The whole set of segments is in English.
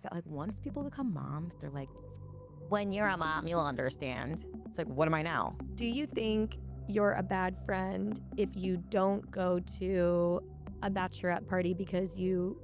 that like once people become moms, they're like, when you're a mom, you'll understand. It's like, what am I now? Do you think you're a bad friend if you don't go to a bachelorette party because you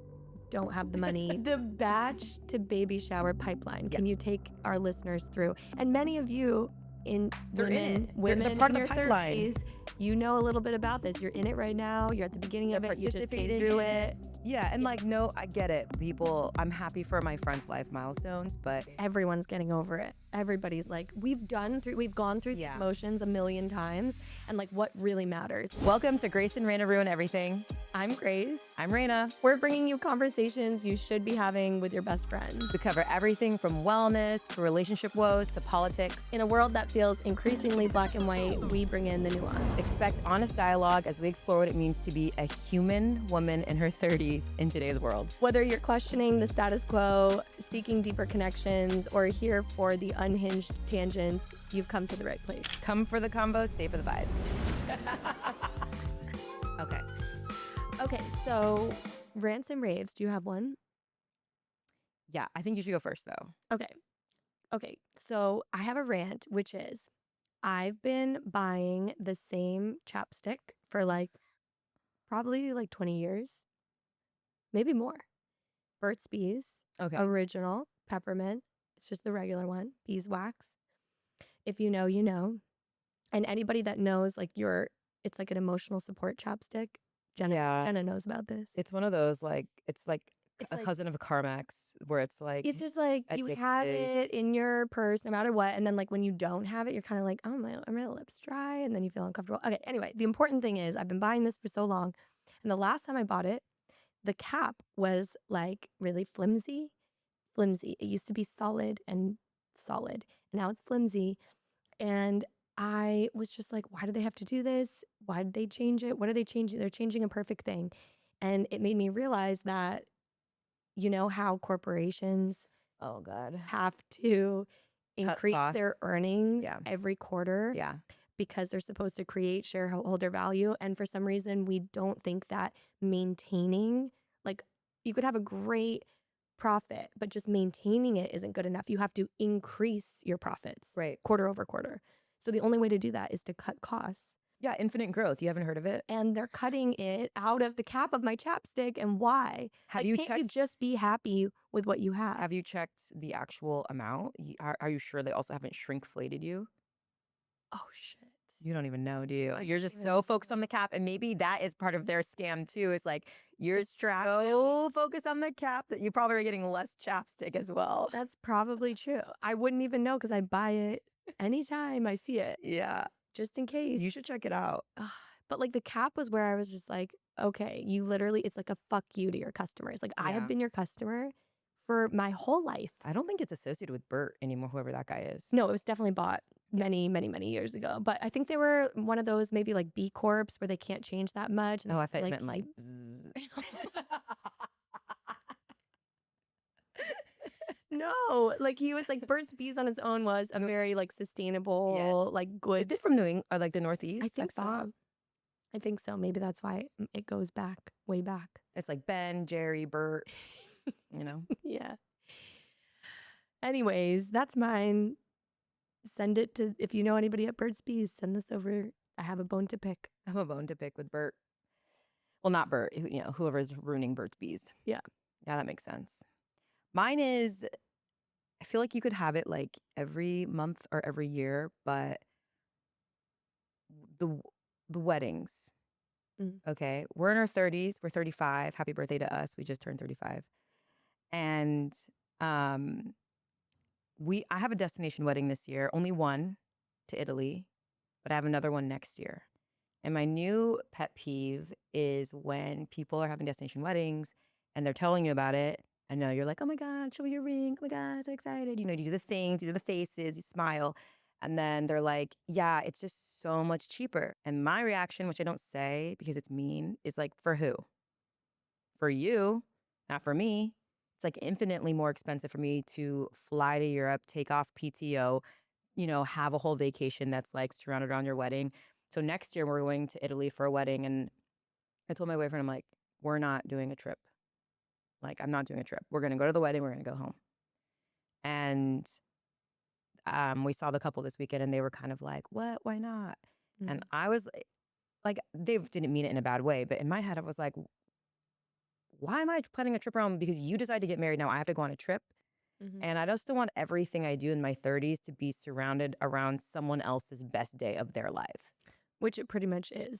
don't have the money? The batch to baby shower pipeline. Can you take our listeners through? And many of you They're women in it. women They're part in of the your pipeline. 30s, you know a little bit about this. You're in it right now. You're at the beginning of it. You just came through it. Yeah, and like, no, I get it. People, I'm happy for my friends' life milestones, but everyone's getting over it. Everybody's like, we've gone through these motions a million times, and like, what really matters. Welcome to Grace and Reyna Ruin Everything. I'm Grace. I'm Reyna. We're bringing you conversations you should be having with your best friend. We cover everything from wellness to relationship woes to politics. In a world that feels increasingly black and white, we bring in the nuance. Expect honest dialogue as we explore what it means to be a human woman in her 30s in today's world. Whether you're questioning the status quo, seeking deeper connections, or here for the unhinged tangents, you've come to the right place. Come for the combo, stay for the vibes. Okay, so rants and raves. Do you have one? Yeah, I think you should go first, though. Okay, so I have a rant, which is I've been buying the same chapstick for probably 20 years, maybe more. Burt's Bees, original, peppermint. It's just the regular one, beeswax. If you know, you know. And anybody that knows, it's like an emotional support chapstick. Jenna knows about this. It's one of those, it's like a cousin of a Carmex, where it's like, it's just like addictive. You have it in your purse no matter what, and then when you don't have it, you're kind of like, oh my lips dry, and then you feel uncomfortable. Okay, anyway, the important thing is I've been buying this for so long, and the last time I bought it, the cap was really flimsy. It used to be solid, and now it's flimsy, and I was just like, why do they have to do this? Why did they change it? What are they changing? They're changing a perfect thing. And it made me realize that, you know how corporations have to increase their earnings every quarter because they're supposed to create shareholder value. And for some reason, we don't think that maintaining, you could have a great profit, but just maintaining it isn't good enough. You have to increase your profits quarter over quarter. So the only way to do that is to cut costs. Yeah, infinite growth. You haven't heard of it? And they're cutting it out of the cap of my chapstick. And why? Can't you just be happy with what you have? Have you checked the actual amount? Are you sure they also haven't shrinkflated you? Oh, shit. You don't even know, do you? You're just so focused on the cap. And maybe that is part of their scam, too. Is you're so focused on the cap that you probably are getting less chapstick as well. That's probably true. I wouldn't even know because I buy it anytime I see it. Yeah. Just in case. You should check it out. But the cap was where I was just like, okay, you literally, it's like a fuck you to your customers. I have been your customer for my whole life. I don't think it's associated with Bert anymore, whoever that guy is. No, it was definitely bought many, many, many years ago. But I think they were one of those maybe B Corps where they can't change that much. Oh, I thought you meant No, he was Burt's Bees on his own was a very sustainable, good. Is it from New England, the Northeast? I think so. I think so. Maybe that's why it goes back, way back. It's Ben, Jerry, Bert, Yeah. Anyways, that's mine. Send it to, if you know anybody at Burt's Bees, send this over. I have a bone to pick. I have a bone to pick with Bert. Well, not Bert, whoever's ruining Burt's Bees. Yeah. Yeah, that makes sense. Mine is, I feel like you could have it every month or every year, but the weddings. Okay, we're in our 30s. We're 35. Happy birthday to us. We just turned 35. And I have a destination wedding this year. Only one, to Italy, but I have another one next year. And my new pet peeve is when people are having destination weddings and they're telling you about it. I know you're like, oh my God, show me your ring. Oh my God, so excited. You do the things, you do the faces, you smile. And then they're like, yeah, it's just so much cheaper. And my reaction, which I don't say because it's mean, is for who? For you, not for me. It's infinitely more expensive for me to fly to Europe, take off PTO, have a whole vacation that's surrounded around your wedding. So next year we're going to Italy for a wedding. And I told my boyfriend, I'm like, we're not doing a trip. Like, I'm not doing a trip. We're going to go to the wedding. We're going to go home. And we saw the couple this weekend and they were kind of like, what? Why not? And I was like, they didn't mean it in a bad way. But in my head, I was like, why am I planning a trip around? Because you decide to get married. Now I have to go on a trip. And I just don't want everything I do in my 30s to be surrounded around someone else's best day of their life. Which it pretty much is.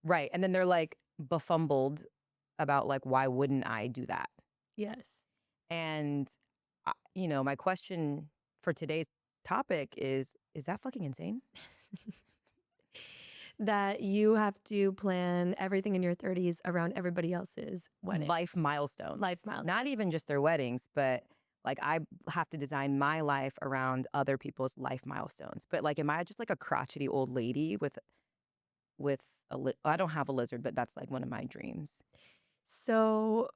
Right. And then they're like befumbled about like, why wouldn't I do that? Yes. And, my question for today's topic is that fucking insane? That you have to plan everything in your 30s around everybody else's wedding. Life milestones. Life milestones. Not even just their weddings, but like I have to design my life around other people's life milestones. But like, am I just like a crotchety old lady with I don't have a lizard, but that's like one of my dreams. So,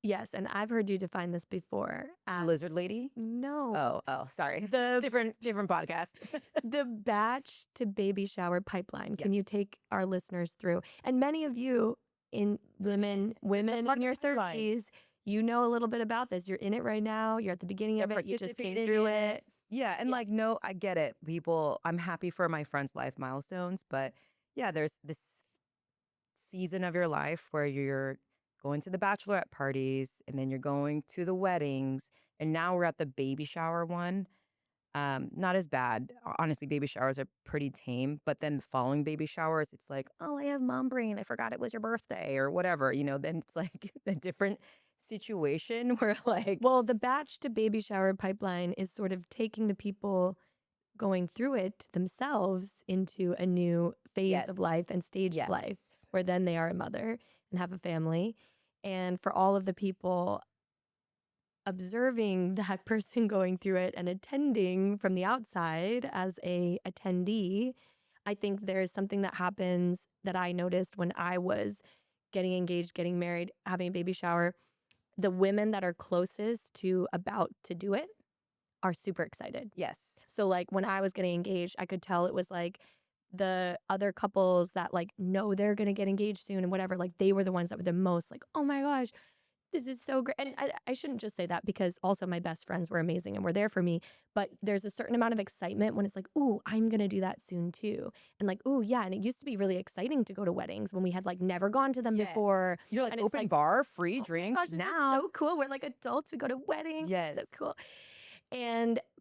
yes, and I've heard you define this before as Lizard lady? No. Oh, sorry. The different podcast. the batch to baby shower pipeline. Can you take our listeners through? And many of you women in your 30s, you know a little bit about this. You're in it right now. You're at the beginning of it. You just came through it. Yeah, and like, no, I get it. People, I'm happy for my friends' life milestones, but yeah, there's this season of your life where you're going to the bachelorette parties and then you're going to the weddings, and now we're at the baby shower one. Not as bad. Honestly, baby showers are pretty tame, but then following baby showers, it's like, oh, I have mom brain. I forgot it was your birthday or whatever, then it's like a different situation where like, Well, the batch to baby shower pipeline is sort of taking the people going through it themselves into a new phase of life and stage of life, where then they are a mother and have a family. And for all of the people observing that person going through it and attending from the outside as a attendee, I think there's something that happens that I noticed when I was getting engaged, getting married, having a baby shower. The women that are closest to about to do it are super excited. yes. So like when I was getting engaged, I could tell it was like the other couples that like know they're going to get engaged soon and whatever, like they were the ones that were the most like, oh my gosh, this is so great. And I shouldn't just say that, because also my best friends were amazing and were there for me. But there's a certain amount of excitement when it's like, ooh, I'm going to do that soon too. And like, ooh, yeah. And it used to be really exciting to go to weddings when we had like never gone to them before. You're like, and open bar, free drinks. Gosh, this now. is so cool. We're like adults. We go to weddings. Yes. It's so cool.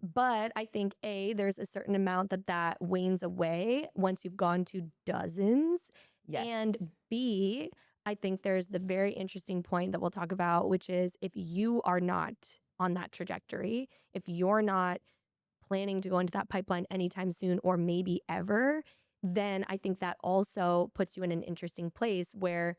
But I think there's a certain amount that wanes away once you've gone to dozens. Yes. And B, I think there's the very interesting point that we'll talk about, which is if you are not on that trajectory, if you're not planning to go into that pipeline anytime soon or maybe ever, then I think that also puts you in an interesting place where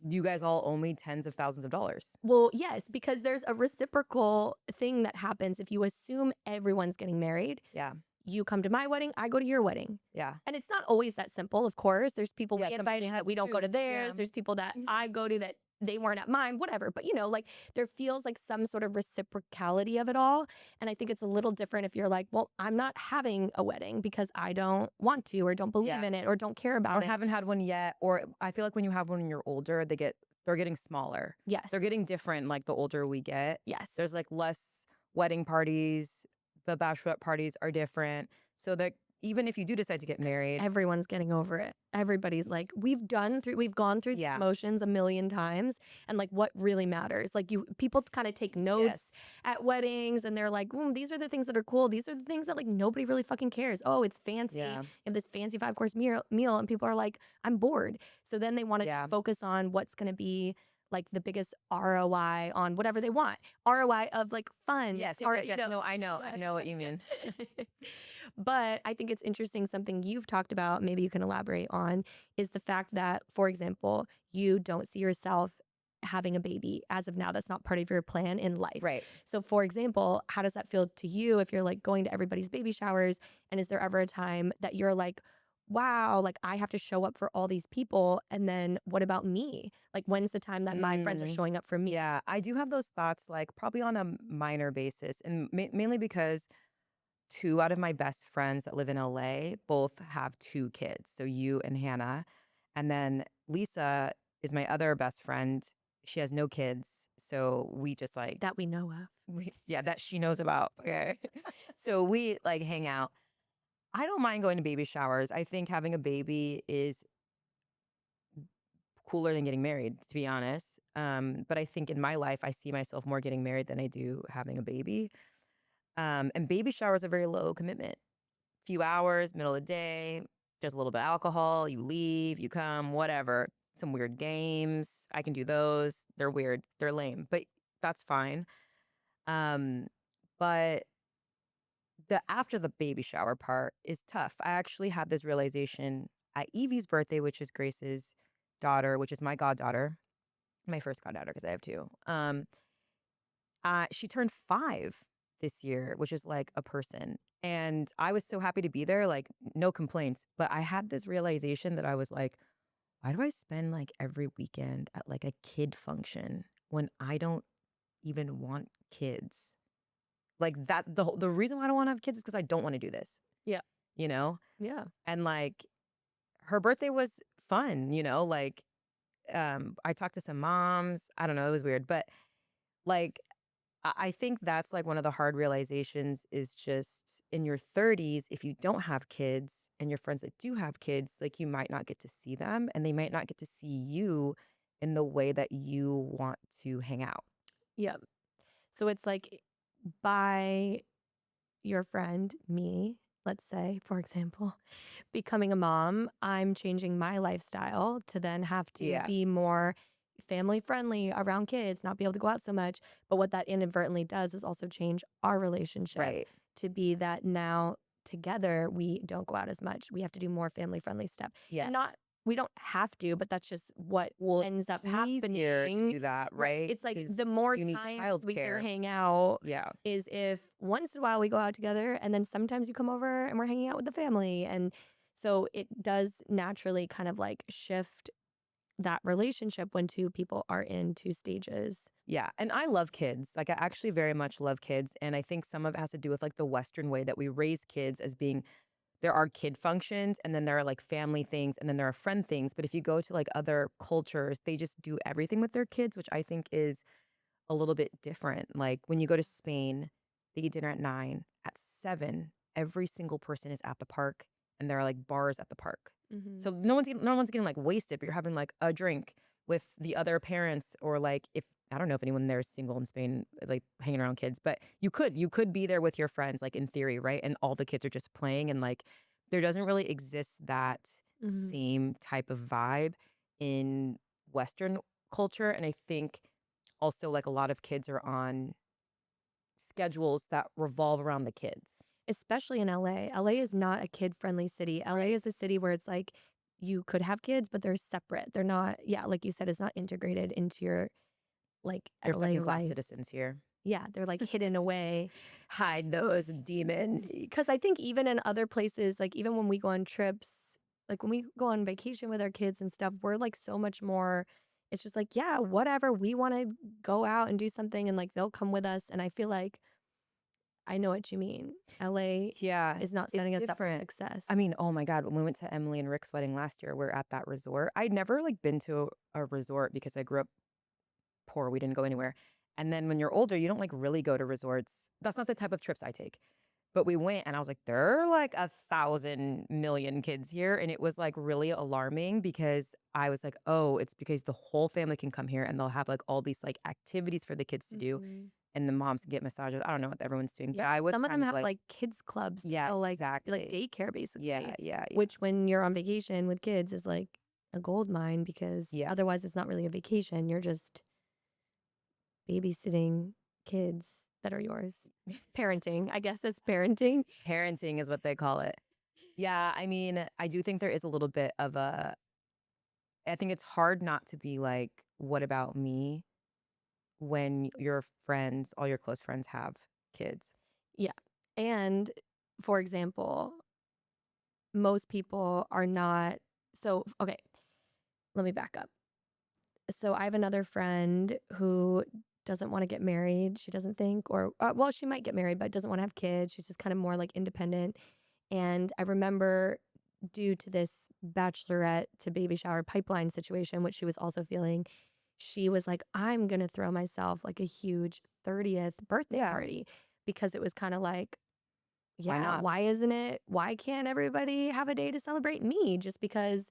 you guys all owe me tens of thousands of dollars. Well, yes, because there's a reciprocal thing that happens if you assume everyone's getting married. Yeah. You come to my wedding, I go to your wedding. Yeah. And it's not always that simple, of course. There's people we invite that we don't go to to. theirs. Yeah. There's people that I go to that they weren't at mine, whatever. But, like there feels like some sort of reciprocality of it all. And I think it's a little different if you're like, well, I'm not having a wedding because I don't want to or don't believe in it or don't care about or it. haven't had one yet. Or I feel like when you have one and you're older, they're getting smaller. Yes. They're getting different like the older we get. Yes. There's like less wedding parties. The bachelorette parties are different. So that even if you do decide to get married, everyone's getting over it. Everybody's like, we've gone through these motions a million times. And like, what really matters? Like people kind of take notes at weddings and they're like, these are the things that are cool. These are the things that like nobody really fucking cares. Oh, it's fancy. Yeah. You have this fancy 5-course meal and people are like, I'm bored. So then they want to focus on what's going to be like the biggest ROI on whatever they want. ROI of like fun. Yes. No, I know what you mean. But I think it's interesting, something you've talked about, maybe you can elaborate on, is the fact that, for example, you don't see yourself having a baby as of now. That's not part of your plan in life. Right. So for example, how does that feel to you if you're like going to everybody's baby showers? And is there ever a time that you're like, wow, like I have to show up for all these people, and then what about me? Like when's the time that my friends are showing up for me? Yeah, I do have those thoughts, like probably on a minor basis, and mainly because 2 out of my best friends that live in LA both have 2 kids. So you and Hannah. And then Lisa is my other best friend. she has no kids. So we just like, That we know of. that she knows about. Okay. So we like hang out. I don't mind going to baby showers. I think having a baby is cooler than getting married, to be honest. But I think in my life, I see myself more getting married than I do having a baby. And baby showers are very low commitment. Few hours, middle of the day, just a little bit of alcohol, you leave, you come, whatever. Some weird games. I can do those. They're weird. They're lame, but that's fine. Um, but the after the baby shower part is tough. I actually had this realization at Evie's birthday, which is Grace's daughter, which is my goddaughter, my first goddaughter because I have two. She turned 5 this year, which is like a person. And I was so happy to be there, like no complaints. But I had this realization that I was like, why do I spend like every weekend at like a kid function when I don't even want kids? Like that, the reason why I don't want to have kids is because I don't want to do this, Yeah. you know? Yeah. And like her birthday was fun, like I talked to some moms. I don't know, it was weird. But like I think that's like one of the hard realizations is just in your 30s, if you don't have kids and your friends that do have kids, like you might not get to see them and they might not get to see you in the way that you want to hang out. Yeah. So it's like by your friend, me, let's say, for example, becoming a mom, I'm changing my lifestyle to then have to Yeah. be more family friendly around kids, not be able to go out so much. But what that inadvertently does is also change our relationship Right. to be that now together we don't go out as much. We have to do more family friendly stuff. Yeah. And not we don't have to, but that's just what Well, ends up it's easier to happening. do that, Right. right? It's like 'Cause the more you need times we can childcare. hang out Yeah. is if once in a while we go out together and then sometimes you come over and we're hanging out with the family. And so it does naturally kind of like shift that relationship when two people are in two stages. Yeah. And I love kids. Like I actually very much love kids. And I think some of it has to do with like the Western way that we raise kids as being there are kid functions and then there are like family things and then there are friend things. But if you go to like other cultures, they just do everything with their kids, which I think is a little bit different. Like when you go to Spain, they eat dinner at 9. At 7, every single person is at the park and there are like bars at the park. Mm-hmm. So no one's getting like wasted, but you're having like a drink with the other parents or like if I don't know if anyone there is single in Spain, like hanging around kids, but you could be there with your friends, like in theory, right? And all the kids are just playing and like there doesn't really exist that Mm-hmm. same type of vibe in Western culture. And I think also like a lot of kids are on schedules that revolve around the kids. Especially in LA. LA is not a kid friendly city. LA is a city where it's like you could have kids, but they're separate. They're not, yeah, like you said, it's not integrated into your like They're LA second class life. citizens here. Yeah, they're like hidden away. Hide those demons. Because I think even in other places, like even when we go on trips, like when we go on vacation with our kids and stuff, we're like so much more. It's just like, yeah, whatever. We want to go out and do something and like they'll come with us. And I feel like I know what you mean. LA Yeah, is not it's setting us up for different. success. I mean, oh my God, when we went to Emily and Rick's wedding last year, we're at that resort. I'd never like been to a resort because I grew up poor. We didn't go anywhere. And then when you're older, you don't like really go to resorts. That's not the type of trips I take. But we went and I was like, there are like 1,000 million kids here. And it was like really alarming because I was like, oh, it's because the whole family can come here and they'll have like all these like activities for the kids to do. Mhm. And the moms can get massages. I don't know what everyone's doing. But Yeah, I was some of them kind of have like, like kids clubs, yeah, so like exactly. daycare basically. Yeah, yeah, yeah. Which when you're on vacation with kids is like a gold mine because Yeah. otherwise it's not really a vacation. You're just babysitting kids that are yours. Parenting, I guess that's parenting. Parenting is what they call it. Yeah, I mean, I do think there is a little bit of I think it's hard not to be like, what about me when your friends, all your close friends have kids? Yeah. And for example, most people are not so okay, let me back up. So I have another friend who doesn't want to get married. She doesn't think, or well, she might get married, but doesn't want to have kids. She's just kind of more like independent. And I remember due to this bachelorette to baby shower pipeline situation, which she was also feeling, she was like, I'm going to throw myself like a huge 30th birthday Yeah. party because it was kind of like, Why yeah, not? why can't everybody have a day to celebrate me just because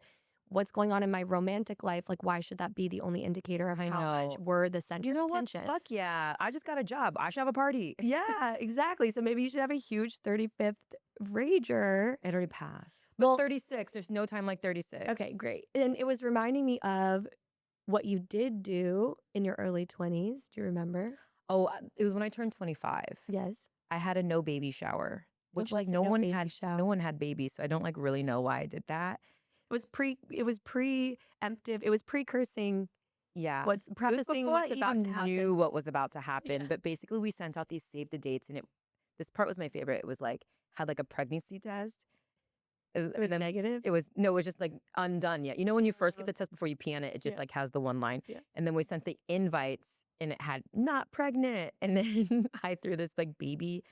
what's going on in my romantic life? Like, why should that be the only indicator of I how much know. we're the center You of know what? attention? Fuck yeah. I just got a job. I should have a party. Yeah, exactly. So maybe you should have a huge 35th rager. It already passed. But Well, 36, there's no time like 36. okay, great. And it was reminding me of what you did do in your early 20s. Do you remember? Oh, it was when I turned 25. Yes. I had a no baby shower, which like What's a no baby no shower? one had babies, so I don't like really know why I did that. It was preemptive. It was precursing Yeah. what's It was prefacing before I what's about to even knew happen. what was about to happen, Yeah. but basically we sent out these save the dates and this part was my favorite. It was like had like a pregnancy test. It And was then negative. it was just like undone yet. You know when you first get Oh, the test before you pee on it, it just yeah. like has the one line. Yeah. And then we sent the invites and it had not pregnant. And then I threw this like baby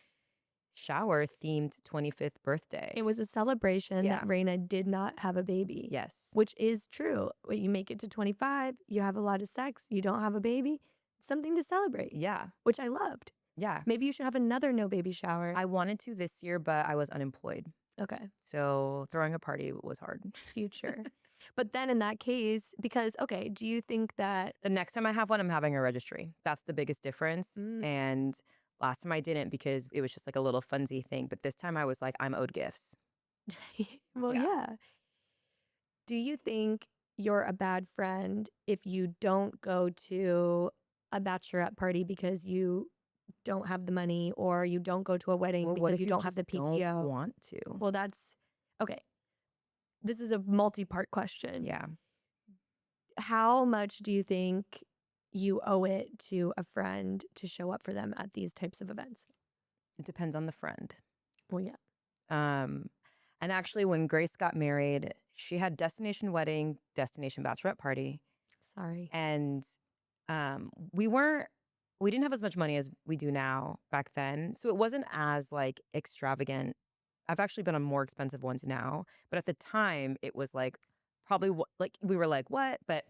shower themed 25th birthday. It was a celebration Yeah. that Reyna did not have a baby. Yes. Which is true. When you make it to 25, you have a lot of sex, you don't have a baby, something to celebrate. Yeah. Which I loved. Yeah. Maybe you should have another no baby shower. I wanted to this year, but I was unemployed. Okay. So throwing a party was hard. Future. But then in that case, because, okay, do you think that The next time I have one, I'm having a registry. That's the biggest difference. And last time I didn't because it was just like a little funsy thing. But this time I was like, I'm owed gifts. well, Yeah. yeah. Do you think you're a bad friend if you don't go to a bachelorette party because you don't have the money or you don't go to a wedding Well, what because if you you don't have just the don't PTO? want to? Well, that's okay. This is a multi-part question. Yeah. How much do you think you owe it to a friend to show up for them at these types of events? It depends on the friend. Well, yeah. And actually, when Grace got married, she had destination wedding, destination bachelorette party. Sorry. And we didn't have as much money as we do now back then. So it wasn't as like extravagant. I've actually been on more expensive ones now, but at the time it was like probably like we were like, what? But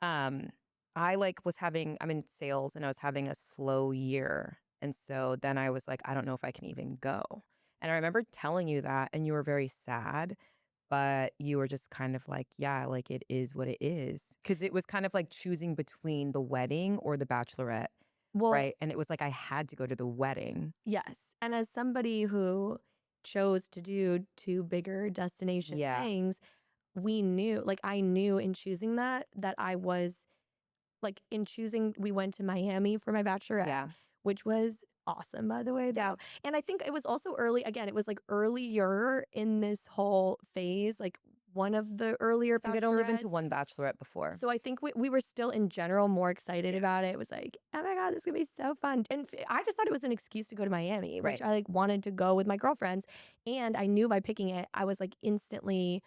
um I like I'm in sales and I was having a slow year. And so then I was like, I don't know if I can even go. And I remember telling you that and you were very sad, but you were just kind of like, yeah, like it is what it is. Cause it was kind of like choosing between the wedding or the bachelorette, Well, right? And it was like I had to go to the wedding. yes. And as somebody who chose to do two bigger destination Yeah. things, I knew in choosing that I was like in choosing, we went to Miami for my bachelorette, Yeah. which was awesome, by the way, Yeah. though. And I think it was also early. Again, it was like earlier in this whole phase, like one of the earlier I think I'd only been to bachelorettes. one bachelorette before. So I think we were still in general more excited about it. It was like, oh my God, this is gonna be so fun. And I just thought it was an excuse to go to Miami, which Right. I like wanted to go with my girlfriends. And I knew by picking it, I was like instantly,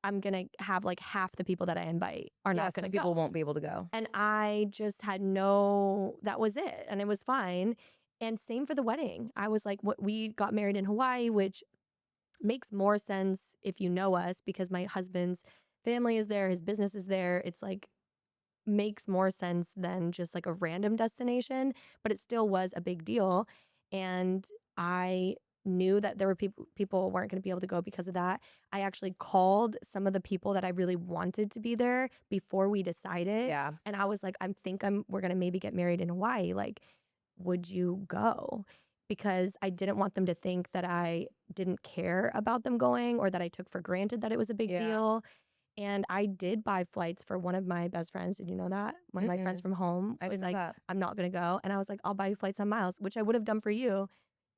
I'm gonna have like half the people that I invite are Yeah, not some gonna people go. won't be able to go. And I just that was it. And it was fine. And same for the wedding. I was like, what we got married in Hawaii, which makes more sense if you know us because my husband's family is there, his business is there. It's like makes more sense than just like a random destination, but it still was a big deal. And I knew that there were people weren't going to be able to go because of that. I actually called some of the people that I really wanted to be there before we decided. Yeah. And I was like, we're going to maybe get married in Hawaii. Like, would you go? Because I didn't want them to think that I didn't care about them going or that I took for granted that it was a big Yeah. deal. And I did buy flights for one of my best friends. Did you know that? One of my friends from home I was didn't know like, that. I'm not going to go. And I was like, I'll buy you flights on Miles, which I would have done for you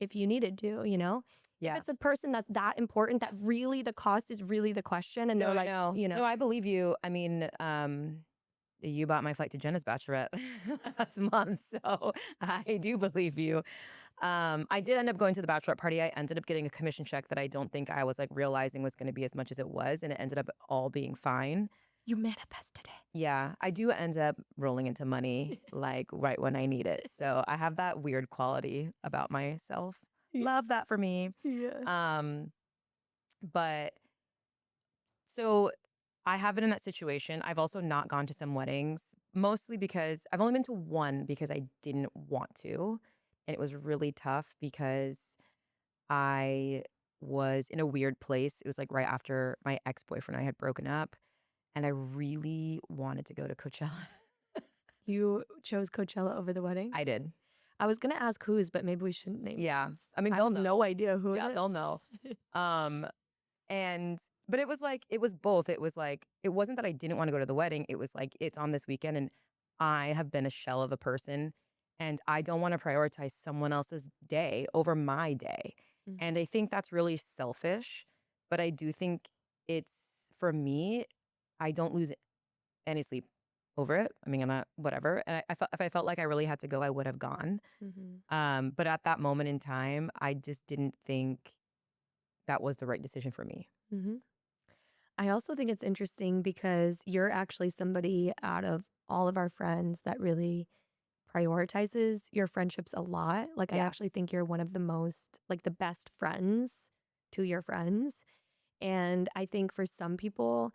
if you needed to, you know? Yeah. If it's a person that's that important, that really the cost is really the question. And No, they're I like, know. you know, No, I believe you. I mean, you bought my flight to Jenna's bachelorette last month, so I do believe you. I did end up going to the bachelorette party. I ended up getting a commission check that I don't think I was like realizing was going to be as much as it was, and it ended up all being fine. you manifested it. Yeah, I do end up rolling into money like right when I need it. So I have that weird quality about myself. Yeah. Love that for me. Yeah. But so I have been in that situation. I've also not gone to some weddings, mostly because I've only been to one because I didn't want to. And it was really tough because I was in a weird place. It was like right after my ex-boyfriend and I had broken up, and I really wanted to go to Coachella. You chose Coachella over the wedding? I did. I was gonna ask whose, but maybe we shouldn't name Yeah. names. I mean, I they'll have know. no idea who Yeah, it they'll is. know. Um, and but it was like it was both. It was like it wasn't that I didn't want to go to the wedding. It was like it's on this weekend and I have been a shell of a person and I don't want to prioritize someone else's day over my day. Mhm. And I think that's really selfish, but I do think it's for me, I don't lose any sleep over it. I mean, I'm not whatever. And I felt if I felt like I really had to go, I would have gone. Mhm. But at that moment in time, I just didn't think that was the right decision for me. Mhm. I also think it's interesting because you're actually somebody out of all of our friends that really prioritizes your friendships a lot. Like, I Yeah. actually think you're one of the most, like, the best friends to your friends. And I think for some people,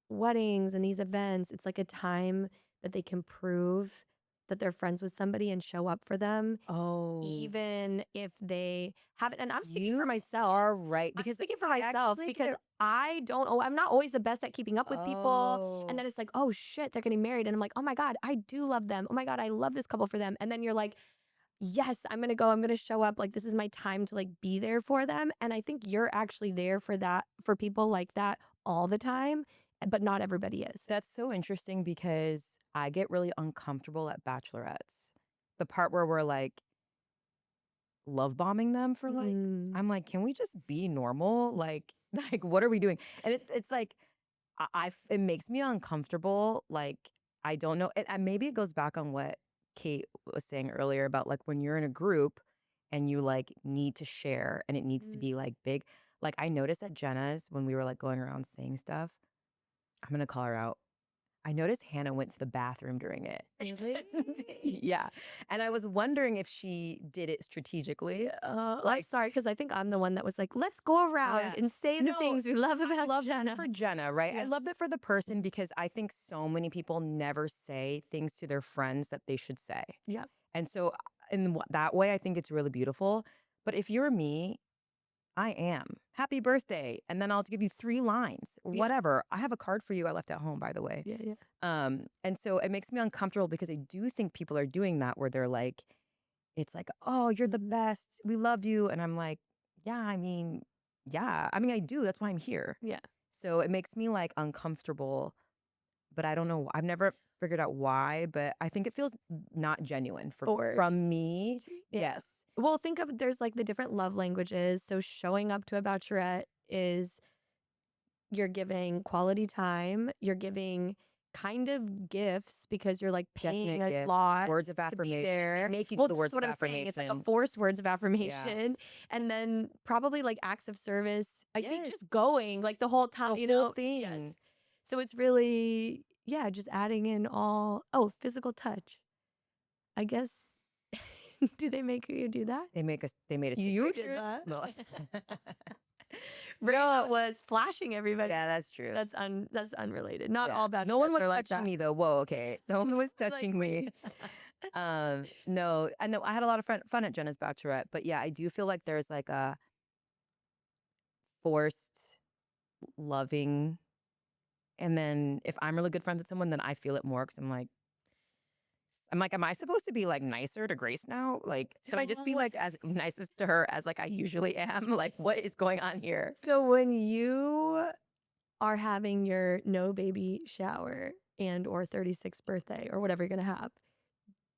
weddings and these events, it's like a time that they can prove that they're friends with somebody and show up for them, Oh, even if they haven't. And I'm speaking for you myself. are right I'm because speaking for I myself actually because get I don't, oh, I'm not always the best at keeping up with people. And oh, then it's like, oh shit, they're getting married. And I'm like, oh my God, I do love them. Oh my God, I love this couple for them. And then you're like, yes, I'm going to go. I'm going to show up. Like, this is my time to like be there for them. And I think you're actually there for that, for people like that all the time, but not everybody is. that's so interesting because I get really uncomfortable at bachelorettes. The part where we're like love bombing them for like Mm. I'm like, can we just be normal? Like like what are we doing? And it's like it makes me uncomfortable. Like I don't know. And maybe it goes back on what Kate was saying earlier about like when you're in a group and you like need to share and it needs to Mm. be like big. Like I noticed at Jenna's when we were like going around saying stuff. I'm gonna call her out. I noticed Hannah went to the bathroom during it. Really? Yeah. And I was wondering if she did it strategically. I'm Like, sorry, because I think I'm the one that was like, let's go around yeah. and say the No, things we love I about love that Jenna. for Jenna, right? I Yeah. love that for the person because I think so many people never say things to their friends that they should say. Yeah. And so, in that way, I think it's really beautiful. But if you're me, I am. Happy birthday. And then I'll give you 3 lines, Yeah. whatever. I have a card for you I left at home, by the way. Yeah. Yeah. And so it makes me uncomfortable because I do think people are doing that where they're like, it's like, oh, you're the Mhm. best. We love you. And I'm like, yeah, I mean, yeah. I mean, I do. That's why I'm here. Yeah. So it makes me like uncomfortable, but I don't know. I've never figured out why, but I think it feels not genuine from me. Forced. Yeah. Yes. Well, think of there's like the different love languages. So showing up to a bachelorette is you're giving quality time, you're giving kind of gifts because you're like paying Definite a gifts, lot words of to be affirmation. They there. make you do Well, the that's words what of I'm saying. It's like a affirmation. forced words of Yeah. affirmation. And then probably like acts of service. I think Yes. just going like the whole time, The you whole know? Yes. thing. So it's really, yeah, just adding in all, oh, physical touch. I guess, do they make you do that? They made us take You did pictures. that. No. Reyna was flashing everybody. Yeah, that's true. That's unrelated. Not Yeah. all bachelorettes No one was are like touching that. me though. Whoa, okay. No one was Like, touching me. wait. No, I know I had a lot of fun at Jenna's Bachelorette, but yeah, I do feel like there's like a forced loving. And then if I'm really good friends with someone, then I feel it more because I'm like, am I supposed to be like nicer to Grace now? Like, should I just be like as nicest to her as like I usually am? Like, what is going on here? So when you are having your no baby shower and or 36th birthday or whatever you're gonna have,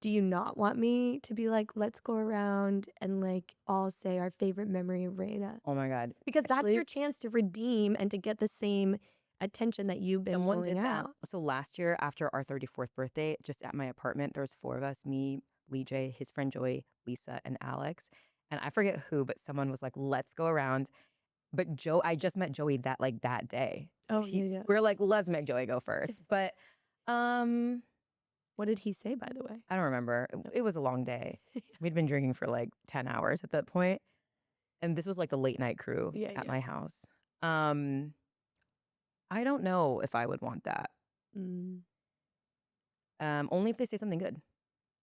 do you not want me to be like, let's go around and like all say our favorite memory of Reyna? Oh my God. Because that's Actually, your chance to redeem and to get the same attention that you've been someone pulling did that. out. So last year, after our 34th birthday, just at my apartment, there was 4 of us, me, Lee J, his friend Joey, Lisa, and Alex. And I forget who, but someone was like, let's go around. But I just met Joey that day. So Oh, yeah. we're like, let's make Joey go first. But What did he say, by the way? I don't remember. It was a long day. We'd been drinking for like 10 hours at that point. And this was like the late night crew Yeah, at yeah. my house. Um I don't know if I would want that. Mm. Only if they say something good.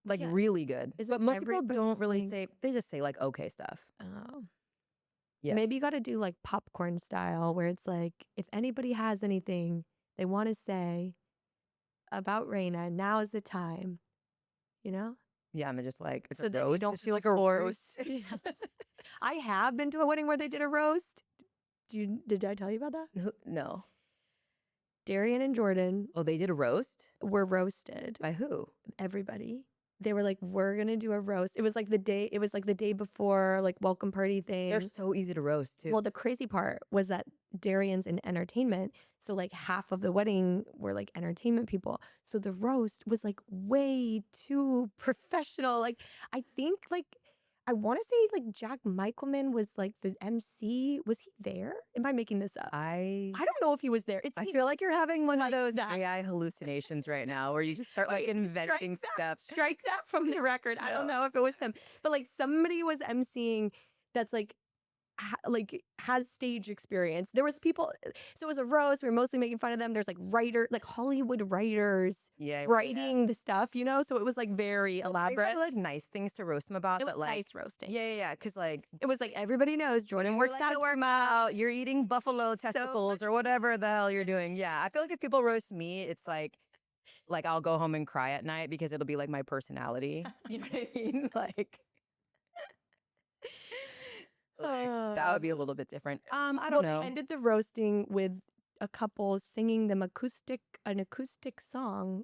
Like Yeah. really good. Isn't But most people everybody don't really saying say, they just say like okay stuff. Oh. Yeah. Maybe you got to do like popcorn style where it's like, if anybody has anything they want to say about Reyna, now is the time, you know? Yeah, and they're just like, it's a So that you roast. don't It's just feel like a roast. forced. I have been to a wedding where they did a roast. Did I tell you about that? No. Darian and Jordan Oh, they did a roast? were roasted. By who? Everybody. They were like, we're gonna do a roast. It was like the day before, like, welcome party thing. They're so easy to roast too. Well, the crazy part was that Darian's in entertainment, so like half of the wedding were like entertainment people. So the roast was like way too professional. Like, I think like I want to say like Jack Michelman was like the MC. Was he there? Am I making this up? I don't know if he was there. I feel like you're having one like of those that. AI hallucinations right now where you just start like inventing stuff. Strike that from the record. I don't know if it was him, but like somebody was emceeing that's like has stage experience. There was people, so it was a roast. We were mostly making fun of them. There's like Hollywood writers writing the stuff, you know? So it was like very elaborate. Like nice things to roast them about. It was but, like, nice roasting. Yeah. Because like it was like everybody knows Jordan works like, out. Work out. You're eating buffalo testicles or whatever the hell you're doing. Yeah, I feel like if people roast me, it's like I'll go home and cry at night because it'll be like my personality. You know what I mean? Like. That would be a little bit different. I don't know. They ended the roasting with a couple singing them an acoustic song,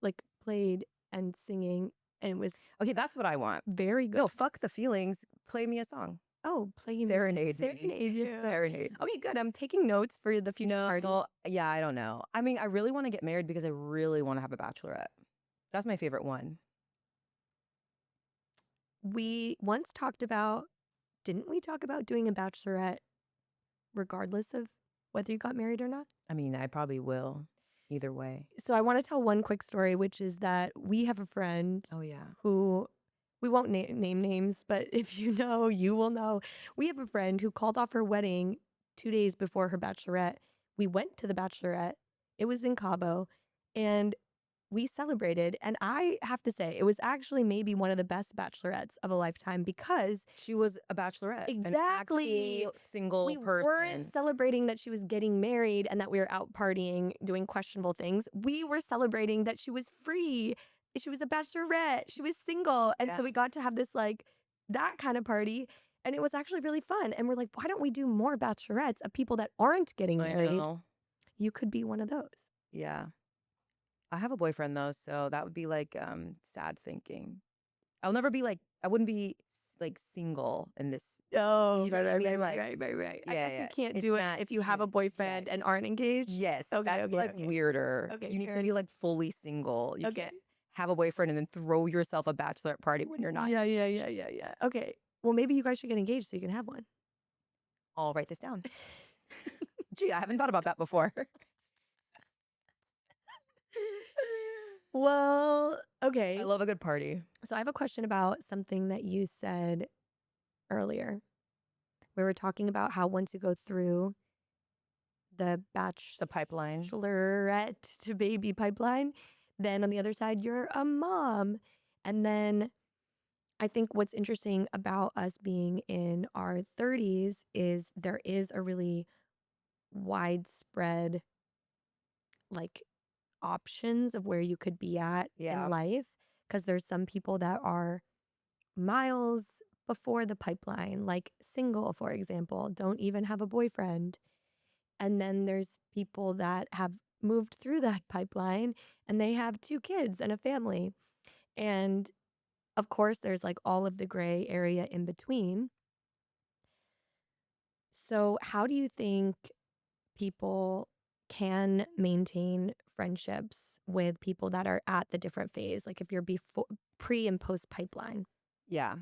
like played and singing, and it was okay. That's what I want. Very good. No, fuck the feelings. Play me a song. Oh, play serenade, serenade you. Serenade. Okay, good. I'm taking notes for the future party. Yeah, I don't know. I mean, I really want to get married because I really want to have a bachelorette. That's my favorite one. We once talked about. Didn't we talk about doing a bachelorette regardless of whether you got married or not? I mean, I probably will either way. So I want to tell one quick story, which is that we have a friend who we won't name names, but if you know, you will know. We have a friend who called off her wedding 2 days before her bachelorette. We went to the bachelorette. It was in Cabo, and we celebrated, and I have to say, it was actually maybe one of the best bachelorettes of a lifetime because she was a bachelorette. Exactly. An single we person. weren't celebrating that she was getting married and that we were out partying, doing questionable things. We were celebrating that she was free. She was a bachelorette. She was single. And so we got to have this like that kind of party. And it was actually really fun. And we're like, why don't we do more bachelorettes of people that aren't getting married? You could be one of those. Yeah. I have a boyfriend though, so that would be like sad thinking. I'll never be like, I wouldn't be like single in this. Oh, you know right. I guess you can't do it if you have a boyfriend and aren't engaged. Yes, that's weirder. Okay, you need to be like fully single. You can't have a boyfriend and then throw yourself a bachelorette party when you're not. Yeah. Okay, well maybe you guys should get engaged so you can have one. I'll write this down. Gee, I haven't thought about that before. Well, okay. I love a good party. So I have a question about something that you said earlier. We were talking about how once you go through the pipeline, bachelorette to baby pipeline, then on the other side, you're a mom. And then I think what's interesting about us being in our 30s is there is a really widespread, like, options of where you could be at in life, because there's some people that are miles before the pipeline, like single, for example, don't even have a boyfriend. And then there's people that have moved through that pipeline and they have 2 kids and a family. And of course, there's like all of the gray area in between. So how do you think people can maintain friendships with people that are at the different phase, like if you're before, pre and post pipeline? Yeah.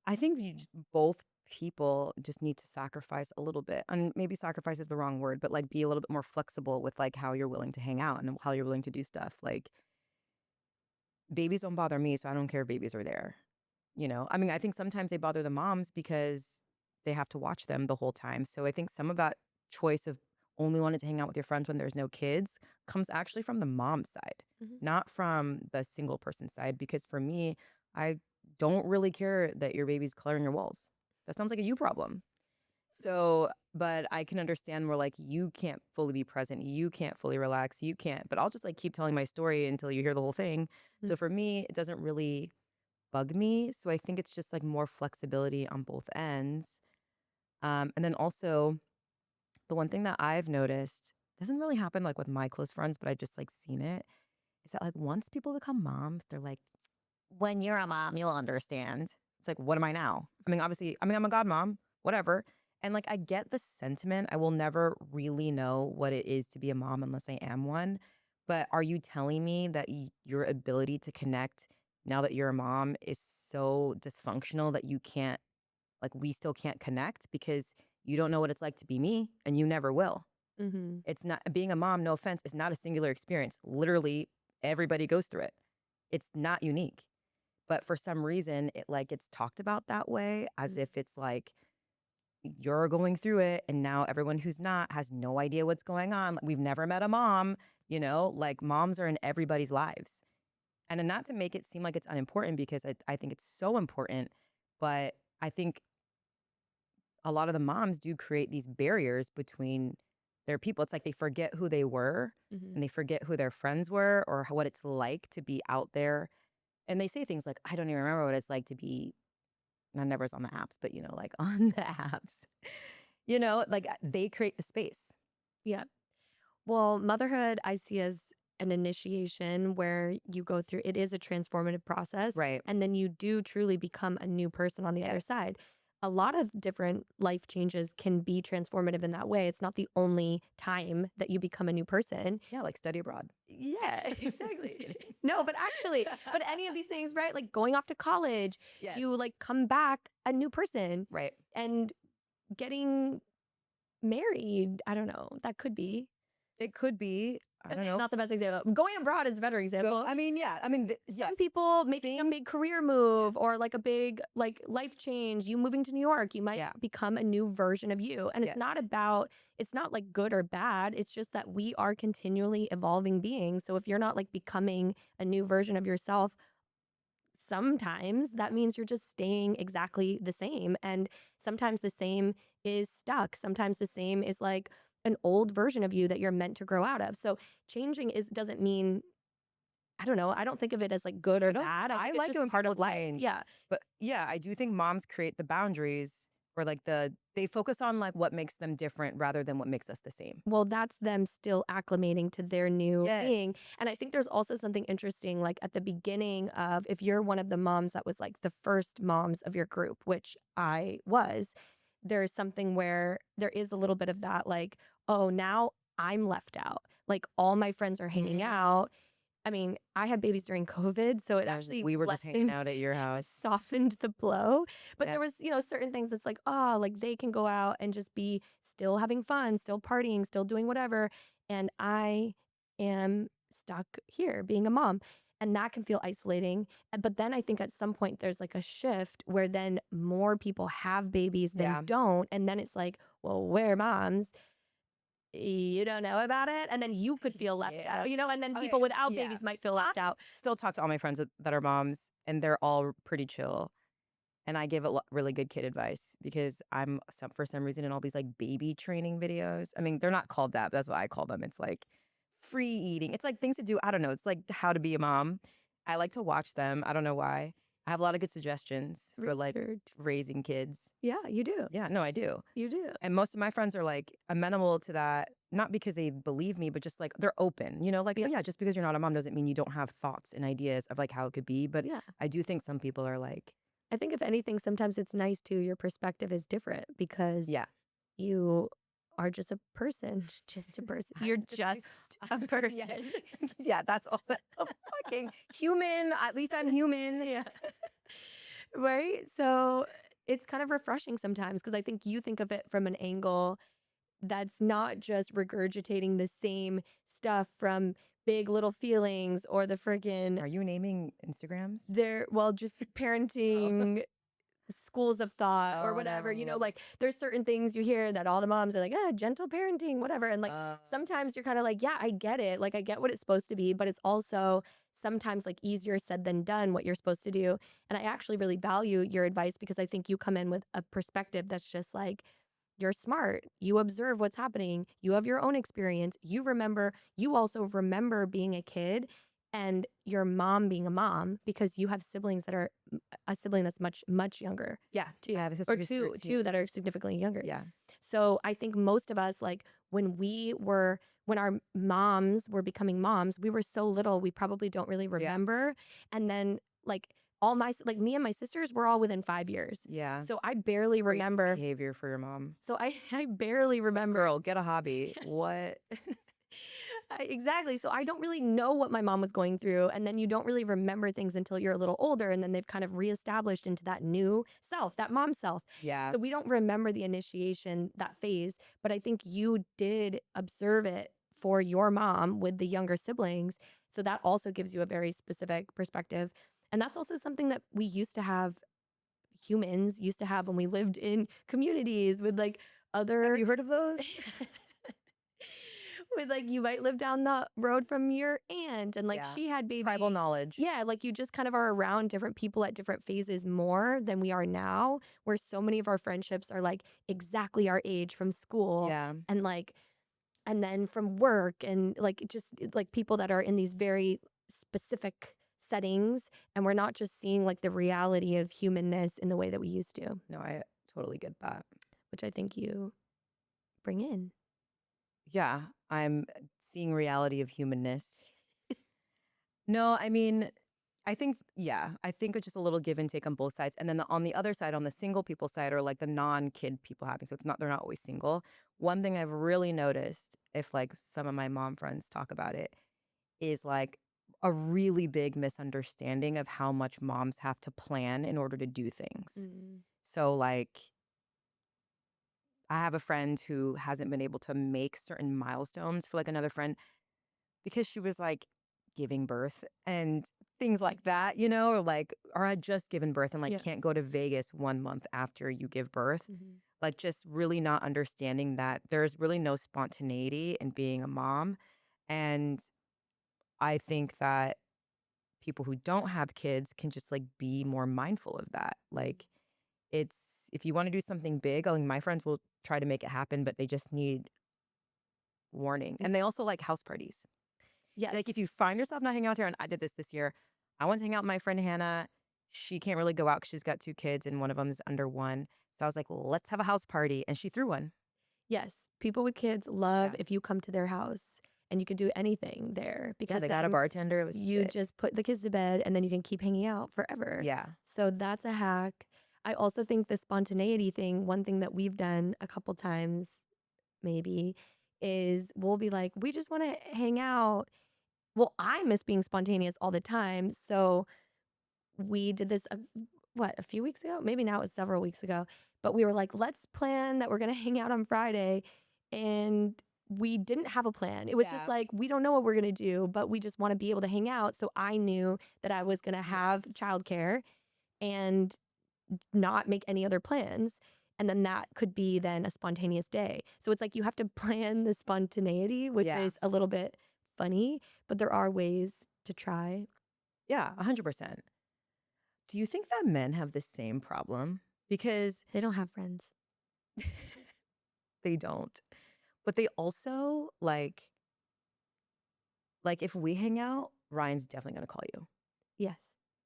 I think both people just need to sacrifice a little bit. And maybe sacrifice is the wrong word, but like be a little bit more flexible with like how you're willing to hang out and how you're willing to do stuff. Like babies don't bother me, so I don't care if babies are there. You know, I mean, I think sometimes they bother the moms because they have to watch them the whole time. So I think some of that choice of only wanted to hang out with your friends when there's no kids comes actually from the mom side, not from the single person side. Because for me, I don't really care that your baby's coloring your walls. That sounds like a you problem. So, but I can understand more like you can't fully be present, you can't fully relax, you can't. But I'll just like keep telling my story until you hear the whole thing. So for me, it doesn't really bug me. So I think it's just like more flexibility on both ends. And then also the one thing that I've noticed doesn't really happen like with my close friends, but I've just like seen it is that like once people become moms, they're like, when you're a mom, you'll understand. It's like, what am I now? I mean, obviously, I'm a godmom, whatever. And like, I get the sentiment. I will never really know what it is to be a mom unless I am one. But are you telling me that your ability to connect now that you're a mom is so dysfunctional that you can't, like, we still can't connect because you don't know what it's like to be me and you never will? Mm-hmm. It's not being a mom, no offense, is not a singular experience. Literally, everybody goes through it. It's not unique. But for some reason, it like gets talked about that way as if it's like you're going through it and now everyone who's not has no idea what's going on. Like, we've never met a mom, like moms are in everybody's lives. And not to make it seem like it's unimportant because I think it's so important, but I think a lot of the moms do create these barriers between their people. It's like they forget who they were and they forget who their friends were or what it's like to be out there. And they say things like, I don't even remember what it's like to be, I never was on the apps, but like on the apps, like they create the space. Yeah. Well, motherhood I see as an initiation where you go through it is a transformative process. Right. And then you do truly become a new person on the other Yes. side. A lot of different life changes can be transformative in that way. It's not the only time that you become a new person. Yeah, like study abroad. Yeah, Just exactly. kidding. No, but actually, but any of these things, right? Like going off to college, Yes. you like come back a new person Right. and getting married. I don't know. That could be. It could be. I don't know. Not the best example. Going abroad is a better example. I mean, yeah. I mean, Some people making a big career move or like a big like life change, you moving to New York, you might become a new version of you. And it's not like good or bad. It's just that we are continually evolving beings. So if you're not like becoming a new version of yourself, sometimes that means you're just staying exactly the same. And sometimes the same is stuck. Sometimes the same is like an old version of you that you're meant to grow out of. So changing doesn't mean, I don't know. I don't think of it as like good or bad. I think it's like just it when part of people life. change. Yeah. But yeah, I do think moms create the boundaries or like they focus on like what makes them different rather than what makes us the same. Well, that's them still acclimating to their new being. Yes. And I think there's also something interesting, like at the beginning of, if you're one of the moms that was like the first moms of your group, which I was, there's something where there is a little bit of that, like, oh, now I'm left out. Like all my friends are hanging out. I mean, I had babies during COVID, so it actually we were just hanging lessened, out at your house. softened the blow. But there was, certain things that's like, oh, like they can go out and just be still having fun, still partying, still doing whatever. And I am stuck here being a mom. And that can feel isolating. But then I think at some point there's like a shift where then more people have babies than don't. And then it's like, well, we're moms. You don't know about it, and then you could feel left out, and then people without babies might feel left out. Still talk to all my friends that are moms, and they're all pretty chill. And I give really good kid advice because for some reason in all these like baby training videos. I mean, they're not called that, but that's what I call them. It's like free eating. It's like things to do. I don't know. It's like how to be a mom. I like to watch them. I don't know why. I have a lot of good suggestions for like raising kids. Yeah, you do. Yeah, no, I do. You do. And most of my friends are like amenable to that, not because they believe me, but just like they're open, like, oh yeah, just because you're not a mom doesn't mean you don't have thoughts and ideas of like how it could be. But I do think some people are like, I think if anything, sometimes it's nice too. Your perspective is different because you are just a person, just a person. You're just a person. Yeah, that's all. Fucking human. At least I'm human. Yeah. Right? So it's kind of refreshing sometimes because I think you think of it from an angle that's not just regurgitating the same stuff from Big Little Feelings or the friggin'. Are you naming Instagrams? Just parenting schools of thought or Oh whatever, no. like there's certain things you hear that all the moms are like, gentle parenting, whatever. And like sometimes you're kind of like, yeah, I get it. Like I get what it's supposed to be, but it's also sometimes like easier said than done what you're supposed to do. And I actually really value your advice because I think you come in with a perspective that's just like, you're smart. You observe what's happening. You have your own experience. You also remember being a kid and your mom being a mom because you have siblings that are a sibling that's much, much younger Yeah, too, I have a or sister who's two, 13. two that are significantly younger. Yeah. So I think most of us, like when our moms were becoming moms, we were so little, we probably don't really Yeah. remember. And then like like me and my sisters were all within 5 years. Yeah. So I barely Great remember. behavior for your mom. So I barely It's like, remember. girl, get a hobby. What? Exactly. So I don't really know what my mom was going through. And then you don't really remember things until you're a little older. And then they've kind of reestablished into that new self, that mom self. Yeah. So we don't remember the initiation, that phase. But I think you did observe it for your mom with the younger siblings. So that also gives you a very specific perspective. And that's also something that we used to have, humans used to have when we lived in communities with like other. Have you heard of those? With like you might live down the road from your aunt and like Yeah. she had baby. Tribal knowledge. Yeah, like you just kind of are around different people at different phases more than we are now, where so many of our friendships are like exactly our age from school. Yeah. And like and then from work and like just like people that are in these very specific settings, and we're not just seeing like the reality of humanness in the way that we used to, No, I totally get that. which I think you bring in. Yeah, I'm seeing reality of humanness. No, I mean, I think, yeah, I think it's just a little give and take on both sides. And then on the other side, on the single people side, or like the non-kid people having, so they're not always single. One thing I've really noticed, if like some of my mom friends talk about it, is like a really big misunderstanding of how much moms have to plan in order to do things. So like I have a friend who hasn't been able to make certain milestones for like another friend because she was like giving birth and things like that, or had just given birth and like Yeah. can't go to Vegas 1 month after you give birth. Like just really not understanding that there's really no spontaneity in being a mom. And I think that people who don't have kids can just like be more mindful of that. Like if you want to do something big, like my friends will try to make it happen, but they just need warning. And they also like house parties. Yes. Like if you find yourself not hanging out with her, and I did this year, I went to hang out with my friend Hannah. She can't really go out because she's got 2 kids and one of them's under 1. So I was like, let's have a house party. And she threw one. Yes, people with kids love if you come to their house and you can do anything there Yeah, because they got a then bartender. It was you sick. just put the kids to bed and then you can keep hanging out forever. Yeah. So that's a hack. I also think the spontaneity thing, one thing that we've done a couple times maybe is we'll be like, we just want to hang out. Well, I miss being spontaneous all the time. So we did this, a few weeks ago? Maybe now it was several weeks ago. But we were like, let's plan that we're going to hang out on Friday. And we didn't have a plan. It was just Yeah. like, we don't know what we're going to do, but we just want to be able to hang out. So I knew that I was going to have childcare and not make any other plans. And then that could be then a spontaneous day. So it's like you have to plan the spontaneity, which Yeah. is a little bit funny, but there are ways to try. Yeah, 100%. Do you think that men have the same problem? Because They don't have friends. they don't. But they also like if we hang out, Ryan's definitely going to call you. Yes.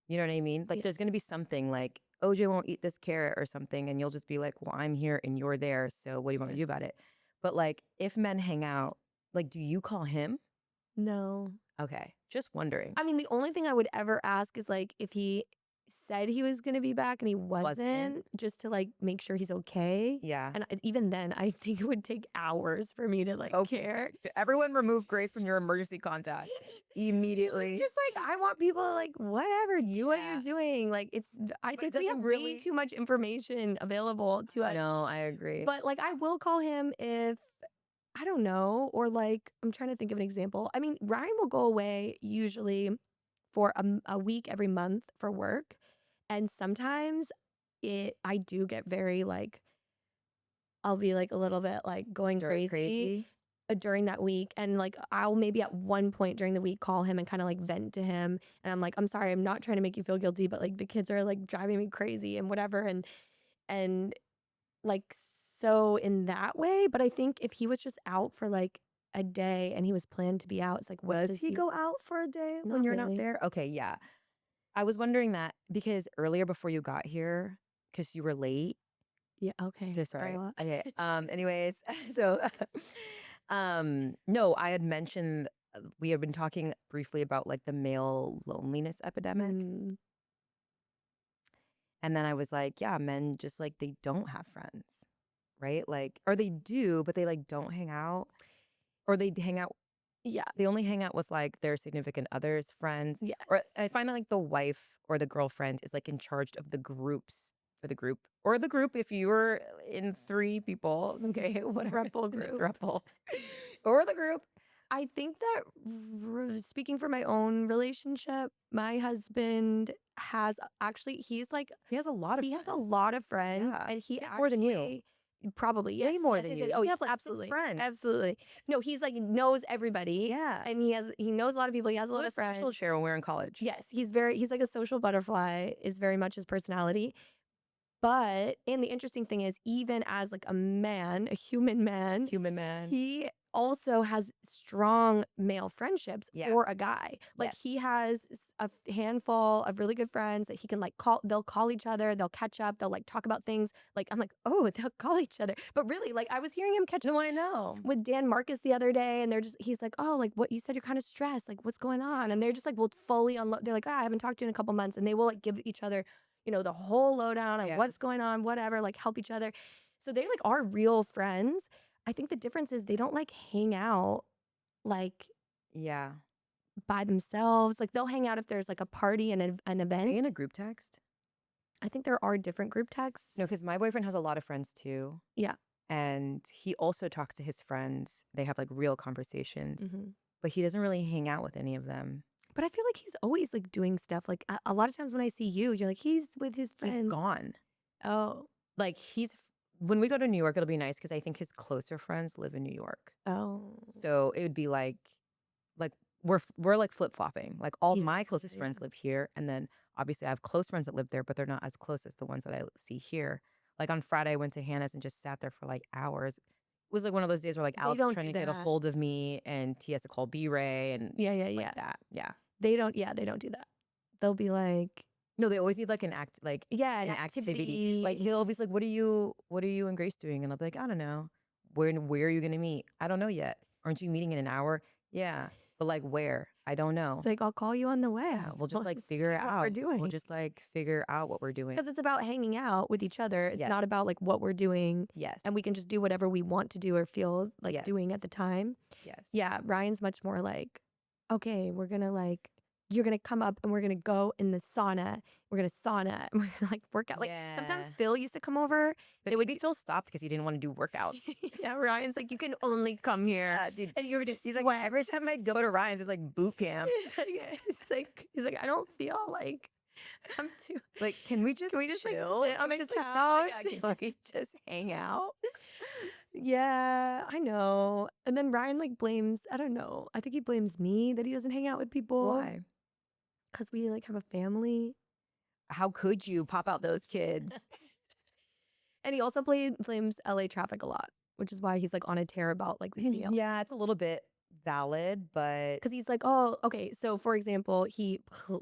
You know what I mean? Like there's Yes. going to be something like OJ won't eat this carrot or something and you'll just be like, "Well, I'm here and you're there, so what do you want me to do Yes. about it?" But like if men hang out, like do you call him? No. Okay, just wondering. I mean, the only thing I would ever ask is like if he said he was going to be back and he wasn't, just to like make sure he's okay. Yeah. And even then, I think it would take hours for me to like care. Everyone remove Grace from your emergency contact immediately. Just like I want people to like whatever, do what Yeah. you're doing. Like I But think it we have doesn't way really- too much information available to us. No, I agree. But like I will call him if I don't know, or like I'm trying to think of an example. I mean, Ryan will go away usually for a week every month for work. And sometimes I do get very like, I'll be like a little bit like going crazy during that week. And like, I'll maybe at one point during the week call him and kind of like vent to him. And I'm like, I'm sorry, I'm not trying to make you feel guilty, but like the kids are like driving me crazy and whatever. And like, so in that way, but I think if he was just out for like a day and he was planned to be out, it's like, what Does does he go out for a day when Not you're not really. there? Okay, yeah. I was wondering that because earlier before you got here, because you were late. Yeah, okay. So Sorry sorry. what? Okay. Anyways, so no, I had mentioned we had been talking briefly about like the male loneliness epidemic. Mm, And then I was like, yeah, men just like they don't have friends, right? Like, or they do, but they like don't hang out, or they hang out. yeah, They only hang out with like their significant others, friends, yes. or I find that like the wife or the girlfriend is like in charge of the groups for the group or the group if you're in 3 people, okay, whatever, Throuple in the group. throuple or the group. I think that speaking for my own relationship, my husband has actually, he's like, He has a lot of he friends. has a lot of friends, Yeah, and he has more than you. actually probably Way yes, more yes, than yes, you. yes. Oh, You have like 6 absolutely, friends. absolutely. No, he's like knows everybody, Yeah. and he knows a lot of people. He has a lot What a of friends. social share when we were in college. Yes, he's like a social butterfly. Is very much his personality. But and the interesting thing is, even as like a man, a human man, Human man. he also has strong male friendships Yeah. for a guy. Like Yes. he has a handful of really good friends that he can like call. They'll call each other. They'll catch up. They'll like talk about things. Like I'm like, oh, they'll call each other. But really, like I was hearing him catch up No, I know. with Dan Marcus the other day, and he's like, oh, like what you said, you're kind of stressed. Like what's going on? And they're just like, will fully unload. They're like, I haven't talked to you in a couple months, and they will like give each other, the whole lowdown on Yeah. what's going on, whatever, like help each other. So they like are real friends. I think the difference is they don't like hang out like Yeah. by themselves. Like they'll hang out if there's like a party and an Are event. they in a group text? I think there are different group texts. No, because my boyfriend has a lot of friends too. Yeah. And he also talks to his friends. They have like real conversations, Mhm. but he doesn't really hang out with any of them. But I feel like he's always like doing stuff. Like a lot of times when I see you, you're like, he's with his friends. He's gone. Oh. Like when we go to New York, it'll be nice because I think his closer friends live in New York. Oh. So it would be like we're like flip-flopping. Like all Yeah, my closest yeah. friends live here. And then obviously I have close friends that live there, but they're not as close as the ones that I see here. Like on Friday, I went to Hannah's and just sat there for like hours. It was like one of those days where like They Alex don't is trying do to get a that. hold of me and he has to call B-Ray and Yeah, yeah, like yeah. that. Yeah. They don't do that. They'll be like, No, they always need like an yeah, an activity. Like he'll always like, what are you and Grace doing? And I'll be like, I don't know. Where are you gonna meet? I don't know yet. Aren't you meeting in an hour? Yeah. But like where? I don't know. It's like, I'll call you on the way. Yeah, we'll just like see figure it what out. we're doing. We'll just like figure out what we're doing. Because it's about hanging out with each other. It's Yes. not about like what we're doing. Yes. And we can just do whatever we want to do or feel like Yes. doing at the time. Yes. Yeah, Ryan's much more like, okay, you're gonna come up and we're gonna go in the sauna. We're gonna sauna and we're gonna like work out. Like sometimes Yeah. Phil used to come over. But maybe Phil stopped because he didn't want to do workouts. Yeah, Ryan's like, you can only come here. Yeah, dude. And you're just He's like, every time I go to Ryan's, it's like boot camp. he's like, I don't feel like I'm too. Like, can we just like, chill? sit on the Like, couch? can we just hang out? Yeah, I know. And then Ryan like blames, I don't know. I think he blames me that he doesn't hang out with people. Why? Because we like have a family. How could you pop out those kids? And he also blames LA traffic a lot, which is why he's like on a tear about like the meal. Yeah, it's a little bit valid, but Because he's like, oh, okay. So for example, he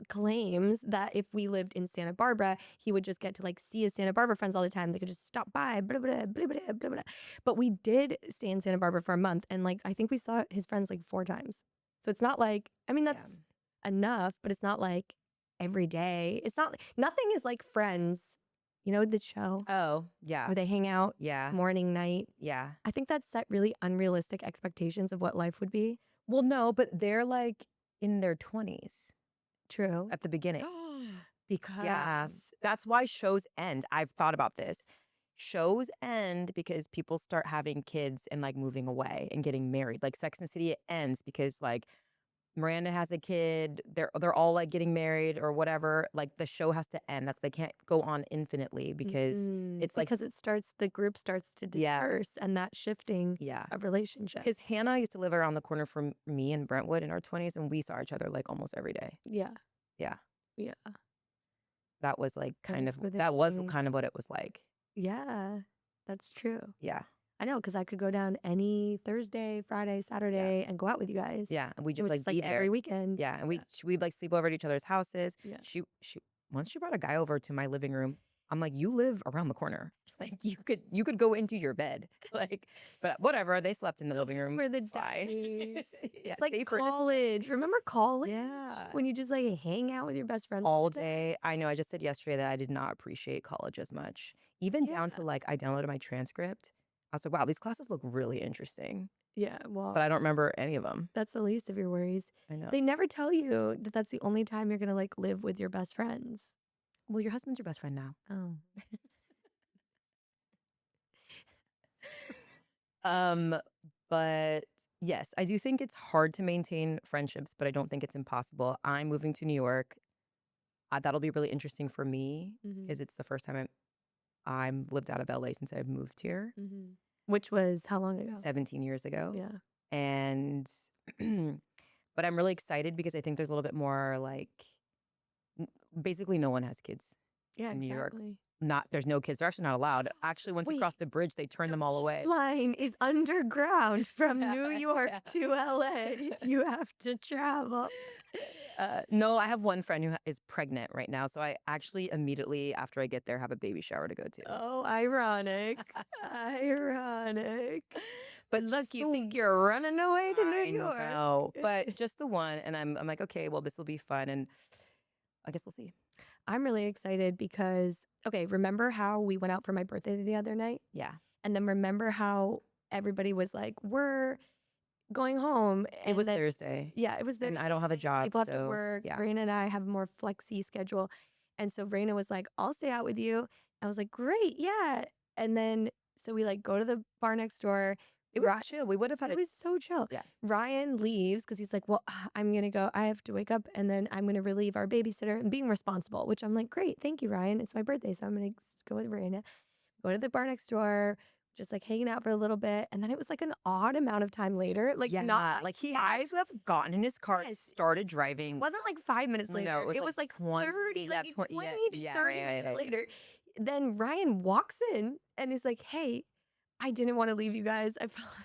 claims that if we lived in Santa Barbara, he would just get to like see his Santa Barbara friends all the time. They could just stop by, blah, blah, blah, blah, blah, blah. But we did stay in Santa Barbara for a month, and like I think we saw his friends like 4 times. So it's not like, I mean, that's enough, but it's not like every day. It's not, nothing is like Friends, the show oh, yeah. where they hang out Yeah. morning, night. Yeah. I think that set really unrealistic expectations of what life would be. Well, no, but they're like in their 20s True. at the beginning. Because Yeah. That's why shows end. I've thought about this. Shows end because people start having kids and like moving away and getting married. Like Sex and the City, it ends because like Miranda has a kid. They're all like getting married or whatever. Like the show has to end. They can't go on infinitely because it's like because the group starts to yeah, disperse and that shifting yeah. of Because relationships. Hannah used to live around the corner from me in Brentwood in our 20s, and we saw each other like almost every day. Yeah. Yeah, Yeah. that was like Those were the that was days. kind of what it was like. Yeah, that's true. Yeah, I know, because I could go down any Thursday, Friday, yeah, Saturday and go out with you guys. yeah. And we It just was like just like be there. every weekend. Yeah, and Yeah. we'd like sleep over at each other's houses. Yeah. She once she brought a guy over to my living room. I'm like, you live around the corner. Like you could go into your bed. Like, but whatever. They slept in the living room. Were the It's fine. days. Yeah, It's like safer to college. Remember college? Yeah. When you just like hang out with your best friends all day? day. I know. I just said yesterday that I did not appreciate college as much. Even down Yeah. to like I downloaded my transcript. I was like, wow, these classes look really interesting. Yeah, But well, I don't remember any of them. that's the least of your worries. I know. They never tell you that that's the only time you're gonna like live with your best friends. Well, your husband's your best friend now. Oh. But yes, I do think it's hard to maintain friendships, but I don't think it's impossible. I'm moving to New York. That'll be really interesting for me Mm-hmm. because it's the first time I'm lived out of LA since I've moved here Mm-hmm. Which was how long ago? 17 years ago. Yeah. And but I'm really excited because I think there's a little bit more like basically no one has kids Yeah, in New York. exactly. There's no kids. They're actually not allowed. Actually, once you cross the bridge, they turn them all away. Line is underground from New York Yeah. to LA. You have to travel. No, I have one friend who is pregnant right now. So I actually immediately after I get there have a baby shower to go to. Oh, ironic. Ironic. But Look, just you the- think you're running away to New I York. know, but just the one. And I'm like, okay, well, this will be fun. And I guess we'll see. I'm really excited because, okay, remember how we went out for my birthday the other night? Yeah. And then remember how everybody was like, we're going home. It was then- Thursday. Yeah, it was Thursday. And I don't have a job. People have to so, work. Yeah. Reyna and I have a more flexi schedule. And so Reyna was like, I'll stay out with you. I was like, great, yeah. And then, so we like go to the bar next door. It was chill. We would have had It was so chill. Yeah. Ryan leaves because he's like, well, I'm going to go. I have to wake up and then I'm going to relieve our babysitter and being responsible, which I'm like, great. Thank you, Ryan. It's my birthday. So I'm going to go with Reyna, go to the bar next door, just like hanging out for a little bit. And then it was like an odd amount of time later. Like, yeah, not like he had to have gotten in his car, Yes. started driving. It wasn't like 5 minutes later. No, it was like 20, 30, yeah, like 20, 20 to yeah, 30 right, minutes right. later. Then Ryan walks in and is like, hey, I didn't want to leave you guys.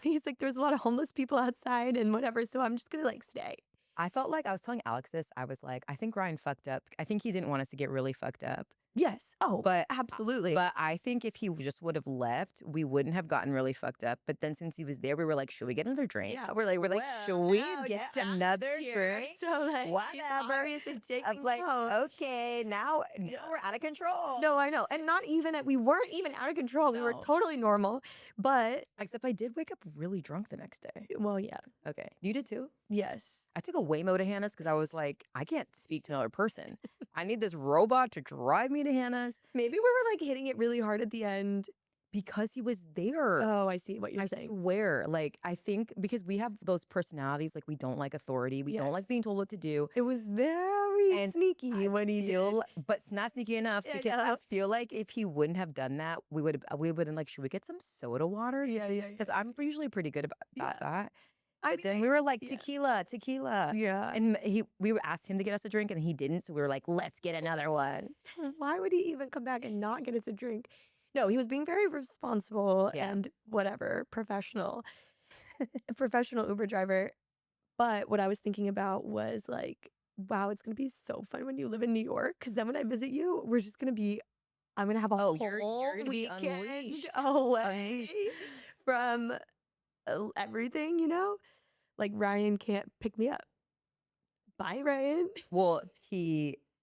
He's like, there's a lot of homeless people outside and whatever. So I'm just going to like stay. I felt like I was telling Alex this. I was like, I think Ryan fucked up. I think he didn't want us to get really fucked up. Yes. Oh, But absolutely. But I think if he just would have left, we wouldn't have gotten really fucked up. But then since he was there, we were like, should we get another drink? yeah, we're like, We're like, should we get another drink? So like, Whatever. he's obviously taking I was like, notes. okay, now we're out of control. No, I know. And not even we weren't even out of control. We were No. totally normal. But, Except I did wake up really drunk the next day. well, yeah. Okay. You did too? Yes. I took a Waymo to Hannah's because I was like, I can't speak to another person. I need this robot to drive me to Hannah's Maybe we were like hitting it really hard at the end. because he was there. Oh, I see what you're I saying. swear. Like, I think because we have those personalities, like we don't like authority. We don't like Yes. being told what to do. It was very And sneaky when he did. But it's not sneaky enough Yeah, because yeah. I feel like if he wouldn't have done that, we would have been like, should we get some soda water? Yeah, yeah, Because I'm usually pretty good about Yeah. that. I But mean, then we were like, yeah. tequila. Yeah. And we asked him to get us a drink and he didn't. So we were like, let's get another one. Why would he even come back and not get us a drink? No, he was being very responsible Yeah. and whatever, professional Uber driver. But what I was thinking about was like, wow, it's going to be so fun when you live in New York. Because then when I visit you, we're just going to be, I'm going to have a Oh, whole you're gonna be weekend unleashed. away from everything, Like Ryan can't pick me up. Bye, Ryan. Well,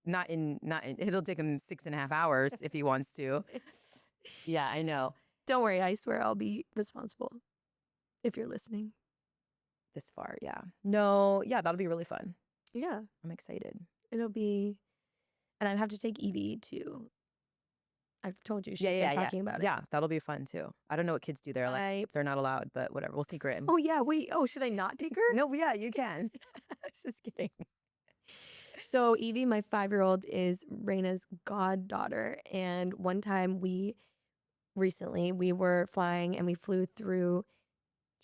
not in it'll take him 6.5 hours if he wants to. Yeah, I know. Don't worry, I swear I'll be responsible if you're listening. This far, yeah. No, yeah, that'll be really fun. Yeah, I'm excited. it'll be, and I have to take Evie to. I've told you she's Yeah, been talking about it. Yeah, that'll be fun too. I don't know what kids do there. Like I- they're not allowed, but whatever. We'll sneak her in. Oh yeah, wait. Oh, should I not take her? No, yeah, you can. Just kidding. So Evie, my 5-year-old, is Reyna's goddaughter. And one time recently, we were flying and we flew through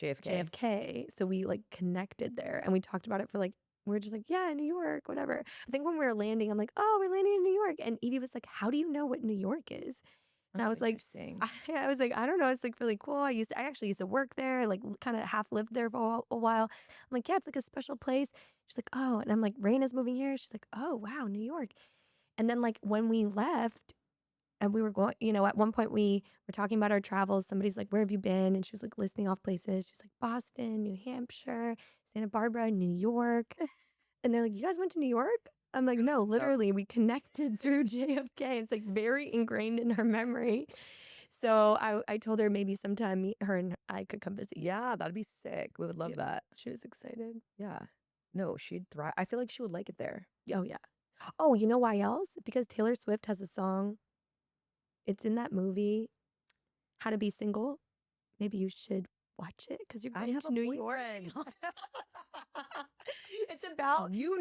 JFK. So we like connected there and we talked about it for like, we were just like, yeah, New York, whatever. I think when we were landing, I'm like, oh, we're landing in New York. And Evie was like, how do you know what New York is? And I was like, I don't know. It's like really cool. I actually used to work there, like kind of half lived there for a while. I'm like, yeah, it's like a special place. She's like, oh, and I'm like, Reyna's moving here. She's like, oh, wow, New York. And then like when we left and we were going, at one point we were talking about our travels. Somebody's like, where have you been? And she's like listing off places. She's like, Boston, New Hampshire, Santa Barbara, New York. And they're like, you guys went to New York? I'm like, no, literally, we connected through JFK. It's like very ingrained in her memory. So I told her maybe sometime her and I could come visit you. Yeah, that'd be sick. We would love that. She was excited. Yeah. No, she'd thrive. I feel like she would like it there. Oh, yeah. Oh, you know why else? Because Taylor Swift has a song. It's in that movie, How to Be Single. Maybe you should watch it because you're going to New York. It's about him.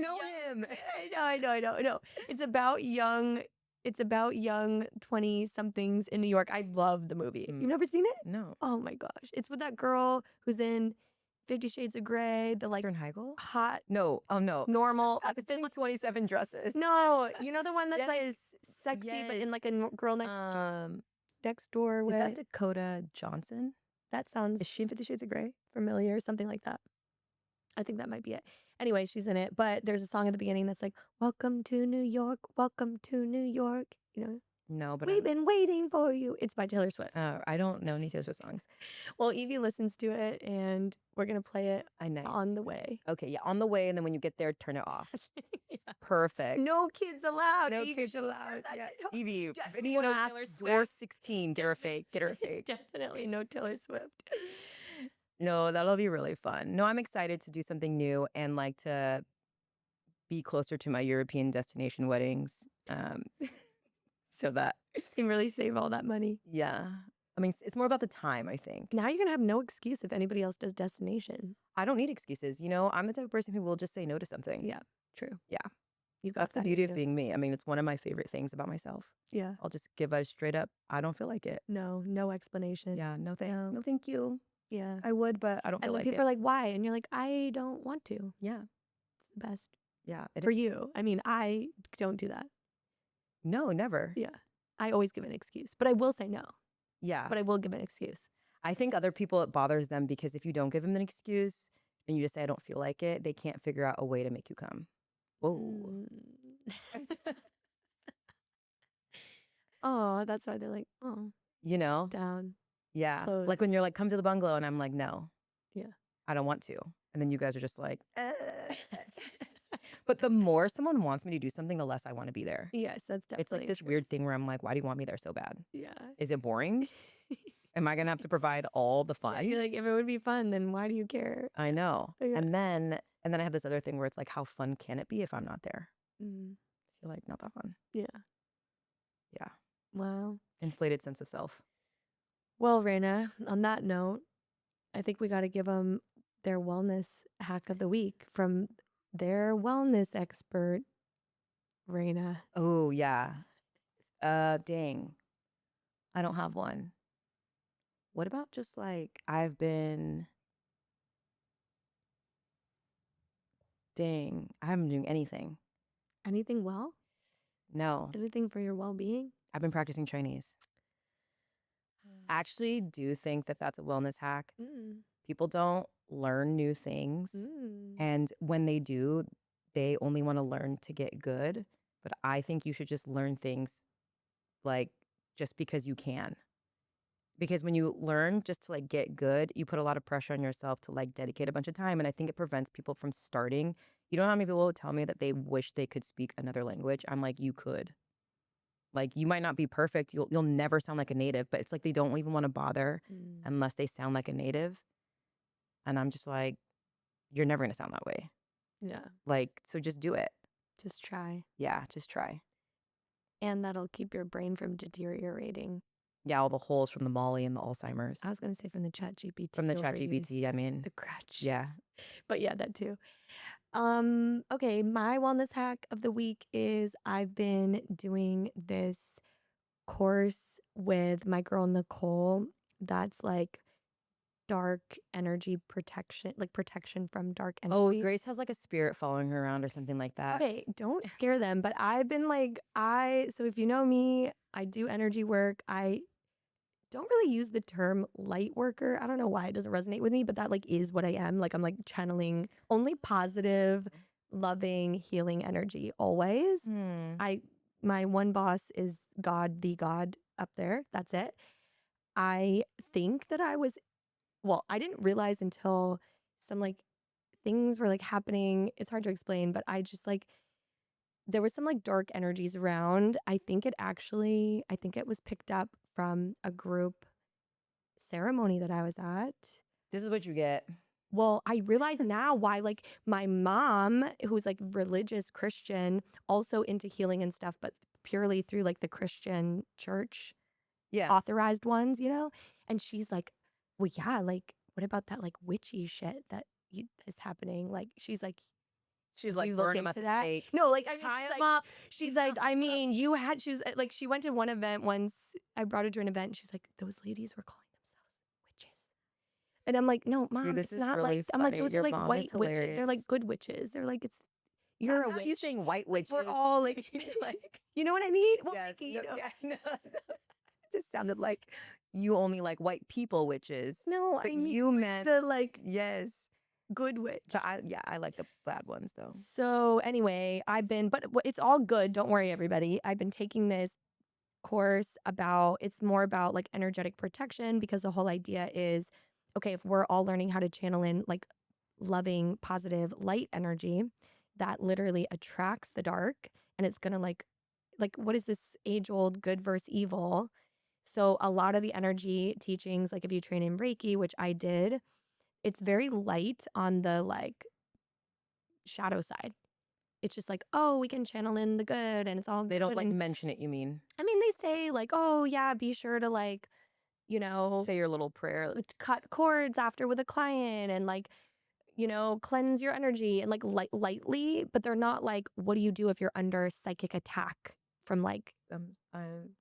I know. It's about young 20-somethings in New York. I love the movie. You've never seen it? No. Oh my gosh. It's with that girl who's in 50 Shades of Grey, the like Heigl? hot. No. Oh no. Normal. I was thinking 27 Dresses. No, you know the one that's like sexy but in like a girl next door way. Is that Dakota Johnson? That sounds. Is she in 50 Shades of Grey? Familiar, something like that. I think that might be it. Anyway, she's in it, but there's a song at the beginning that's like, welcome to New York, welcome to New York, No, but we've been waiting for you. It's by Taylor Swift. I don't know any Taylor Swift songs. Well, Evie listens to it, and we're going to play it on the way. Okay, yeah, on the way, and then when you get there, turn it off. Perfect. No kids allowed. No kids allowed. Yeah. Evie, if anyone asks, door 16, get her fake. Definitely no Taylor Swift. No, that'll be really fun. No, I'm excited to do something new and like to be closer to my European destination weddings. So that you can really save all that money. Yeah. I mean, it's more about the time, I think. Now you're going to have no excuse if anybody else does destination. I don't need excuses. I'm the type of person who will just say no to something. Yeah, true. Yeah. That's the beauty of being me. I mean, it's one of my favorite things about myself. Yeah. I'll just give a straight up, I don't feel like it. No explanation. Yeah, no thank you. Yeah. I would, but I don't feel like it. People are like, why? And you're like, I don't want to. Yeah. It's the best. Yeah. For you. I mean, I don't do that. No, never. Yeah. I always give an excuse, but I will say no. Yeah. But I will give an excuse. I think other people, it bothers them because if you don't give them an excuse and you just say, I don't feel like it, they can't figure out a way to make you come. Whoa. Oh, that's why they're like, oh. Down. Yeah. Closed. Like when you're like, come to the bungalow and I'm like, no. Yeah. I don't want to. And then you guys are just like, But the more someone wants me to do something, the less I want to be there. Yes, that's definitely It's like this weird thing where I'm like, why do you want me there so bad? Yeah. Is it boring? Am I going to have to provide all the fun? Yeah, you're like, if it would be fun, then why do you care? I know. Yeah. And then I have this other thing where it's like, how fun can it be if I'm not there? Mm. I feel like not that fun. Yeah. Yeah. Wow. Inflated sense of self. Well, Reyna, on that note, I think we got to give them their wellness hack of the week from their wellness expert, Reyna. Oh, yeah. Dang. I don't have one. What about just like, I haven't been doing anything. Anything well? No. Anything for your well-being? I've been practicing Chinese. I actually do think that that's a wellness hack. People don't learn new things. And when they do, they only want to learn to get good. But I think you should just learn things like just because you can. Because when you learn just to like get good, you put a lot of pressure on yourself to like dedicate a bunch of time. And I think it prevents people from starting. You know how many people will tell me that they wish they could speak another language? I'm like, you could. Like, you might not be perfect. You'll never sound like a native, but it's like they don't even want to bother unless they sound like a native. And I'm just like, you're never going to sound that way. Yeah. Like, so just do it. Just try. Yeah, just try. And that'll keep your brain from deteriorating. Yeah, all the holes from the Molly and the Alzheimer's. I was going to say from the ChatGPT. From the ChatGPT, I mean. The crutch. Yeah. But yeah, that too. Okay, my wellness hack of the week is I've been doing this course with my girl Nicole that's like dark energy protection, like protection from dark Oh, energy. Grace has like a spirit following her around or something like that. Okay, don't scare them, but I've been like, so if you know me, I do energy work. I don't really use the term light worker. I don't know why it doesn't resonate with me, but that like is what I am. Like I'm like channeling only positive, loving, healing energy always. I my one boss is God, the God up there. That's it. I think that I didn't realize until some like things were like happening. It's hard to explain, but I just like there was some like dark energies around. I think it was picked up from a group ceremony that I was at. This is what you get. Well, I realize now why, like, my mom, who's like religious Christian, also into healing and stuff, but purely through like the Christian church Yeah. authorized ones, you know? And she's like, well, yeah, like, what about that like witchy shit that is happening? Like, she's like, like, you look burn him at into the that? stake. No, like, I mean, Tie she's him like, up. she's like, I mean, she's like, she went to one event once. I brought her to an event. And she's like, those ladies were calling themselves witches. And I'm like, no, mom, Dude, this it's is not really like, I'm like, funny. those Your are like mom is white witches. They're hilarious. like good witches. They're like, you're a Not witch. you saying white witches. We're all like, like, you know what I mean? Well, yes, like, no, yeah, no. It just sounded like you only like white people witches. No, But I mean you meant the like yes. good witch. But I like the bad ones though. So anyway, it's all good. Don't worry, everybody. I've been taking this course it's more about like energetic protection because the whole idea is, okay, if we're all learning how to channel in like loving, positive, light energy that literally attracts the dark and it's gonna like what is this age old good versus evil? So a lot of the energy teachings, like if you train in Reiki, which I did, it's very light on the like shadow side. It's just like, oh, we can channel in the good and it's all They don't good. like And mention it, you mean? I mean, they say like, oh yeah, be sure to like, Say your little prayer. cut cords after with a client and like, cleanse your energy and like lightly, but they're not like, what do you do if you're under psychic attack from like,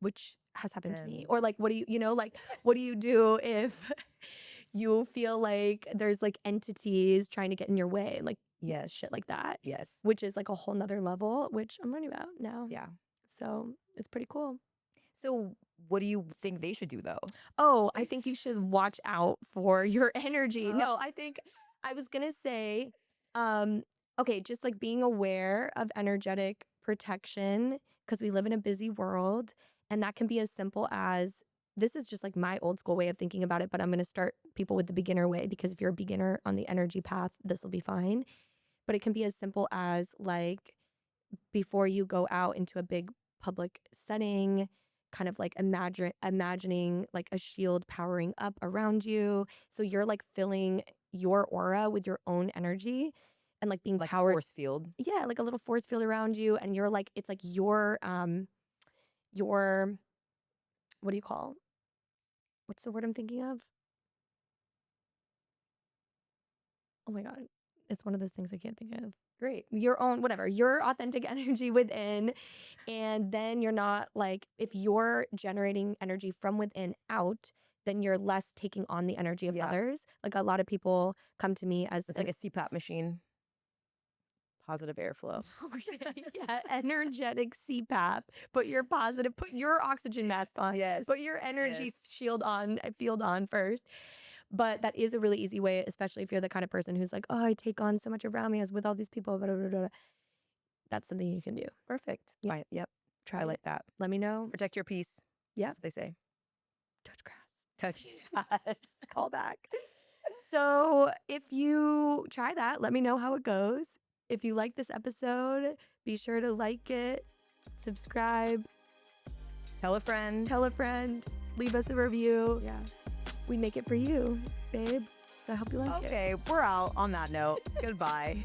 which has happened to me? Or like, what do like, what do you do if you feel like there's like entities trying to get in your way? Like, yes, shit like that. Yes. Which is like a whole nother level, which I'm learning about now. Yeah. So it's pretty cool. So what do you think they should do though? Oh, I think you should watch out for your energy. No, I was gonna say, okay, just like being aware of energetic protection because we live in a busy world, and that can be as simple as this is just like my old school way of thinking about it, but I'm gonna start people with the beginner way because if you're a beginner on the energy path, this will be fine. But it can be as simple as like before you go out into a big public setting, kind of like imagining like a shield powering up around you. So you're like filling your aura with your own energy and like being like powered. Force field. Yeah, like a little force field around you. And you're like, it's like your what do you call? What's the word I'm thinking of? Oh my God. It's one of those things I can't think of. Great. Your own, whatever, your authentic energy within. And then you're not like, if you're generating energy from within out, then you're less taking on the energy of others. Like a lot of people come to me as it's like a CPAP machine. Positive airflow. Yeah, energetic CPAP. Put your oxygen mask on. Yes. Put your energy field on first. But that is a really easy way, especially if you're the kind of person who's like, oh, I take on so much around me as with all these people. Blah, blah, blah, blah. That's something you can do. Perfect. Yeah. Yep. Try I it. like that. Let me know. Protect your peace. Yeah. That's what they say. Touch grass. Touch. Yes. Call back. So if you try that, let me know how it goes. If you like this episode, be sure to like it, subscribe. Tell a friend. Leave us a review. Yeah. We make it for you, babe. So I hope you like it. Okay, we're out on that note. Goodbye.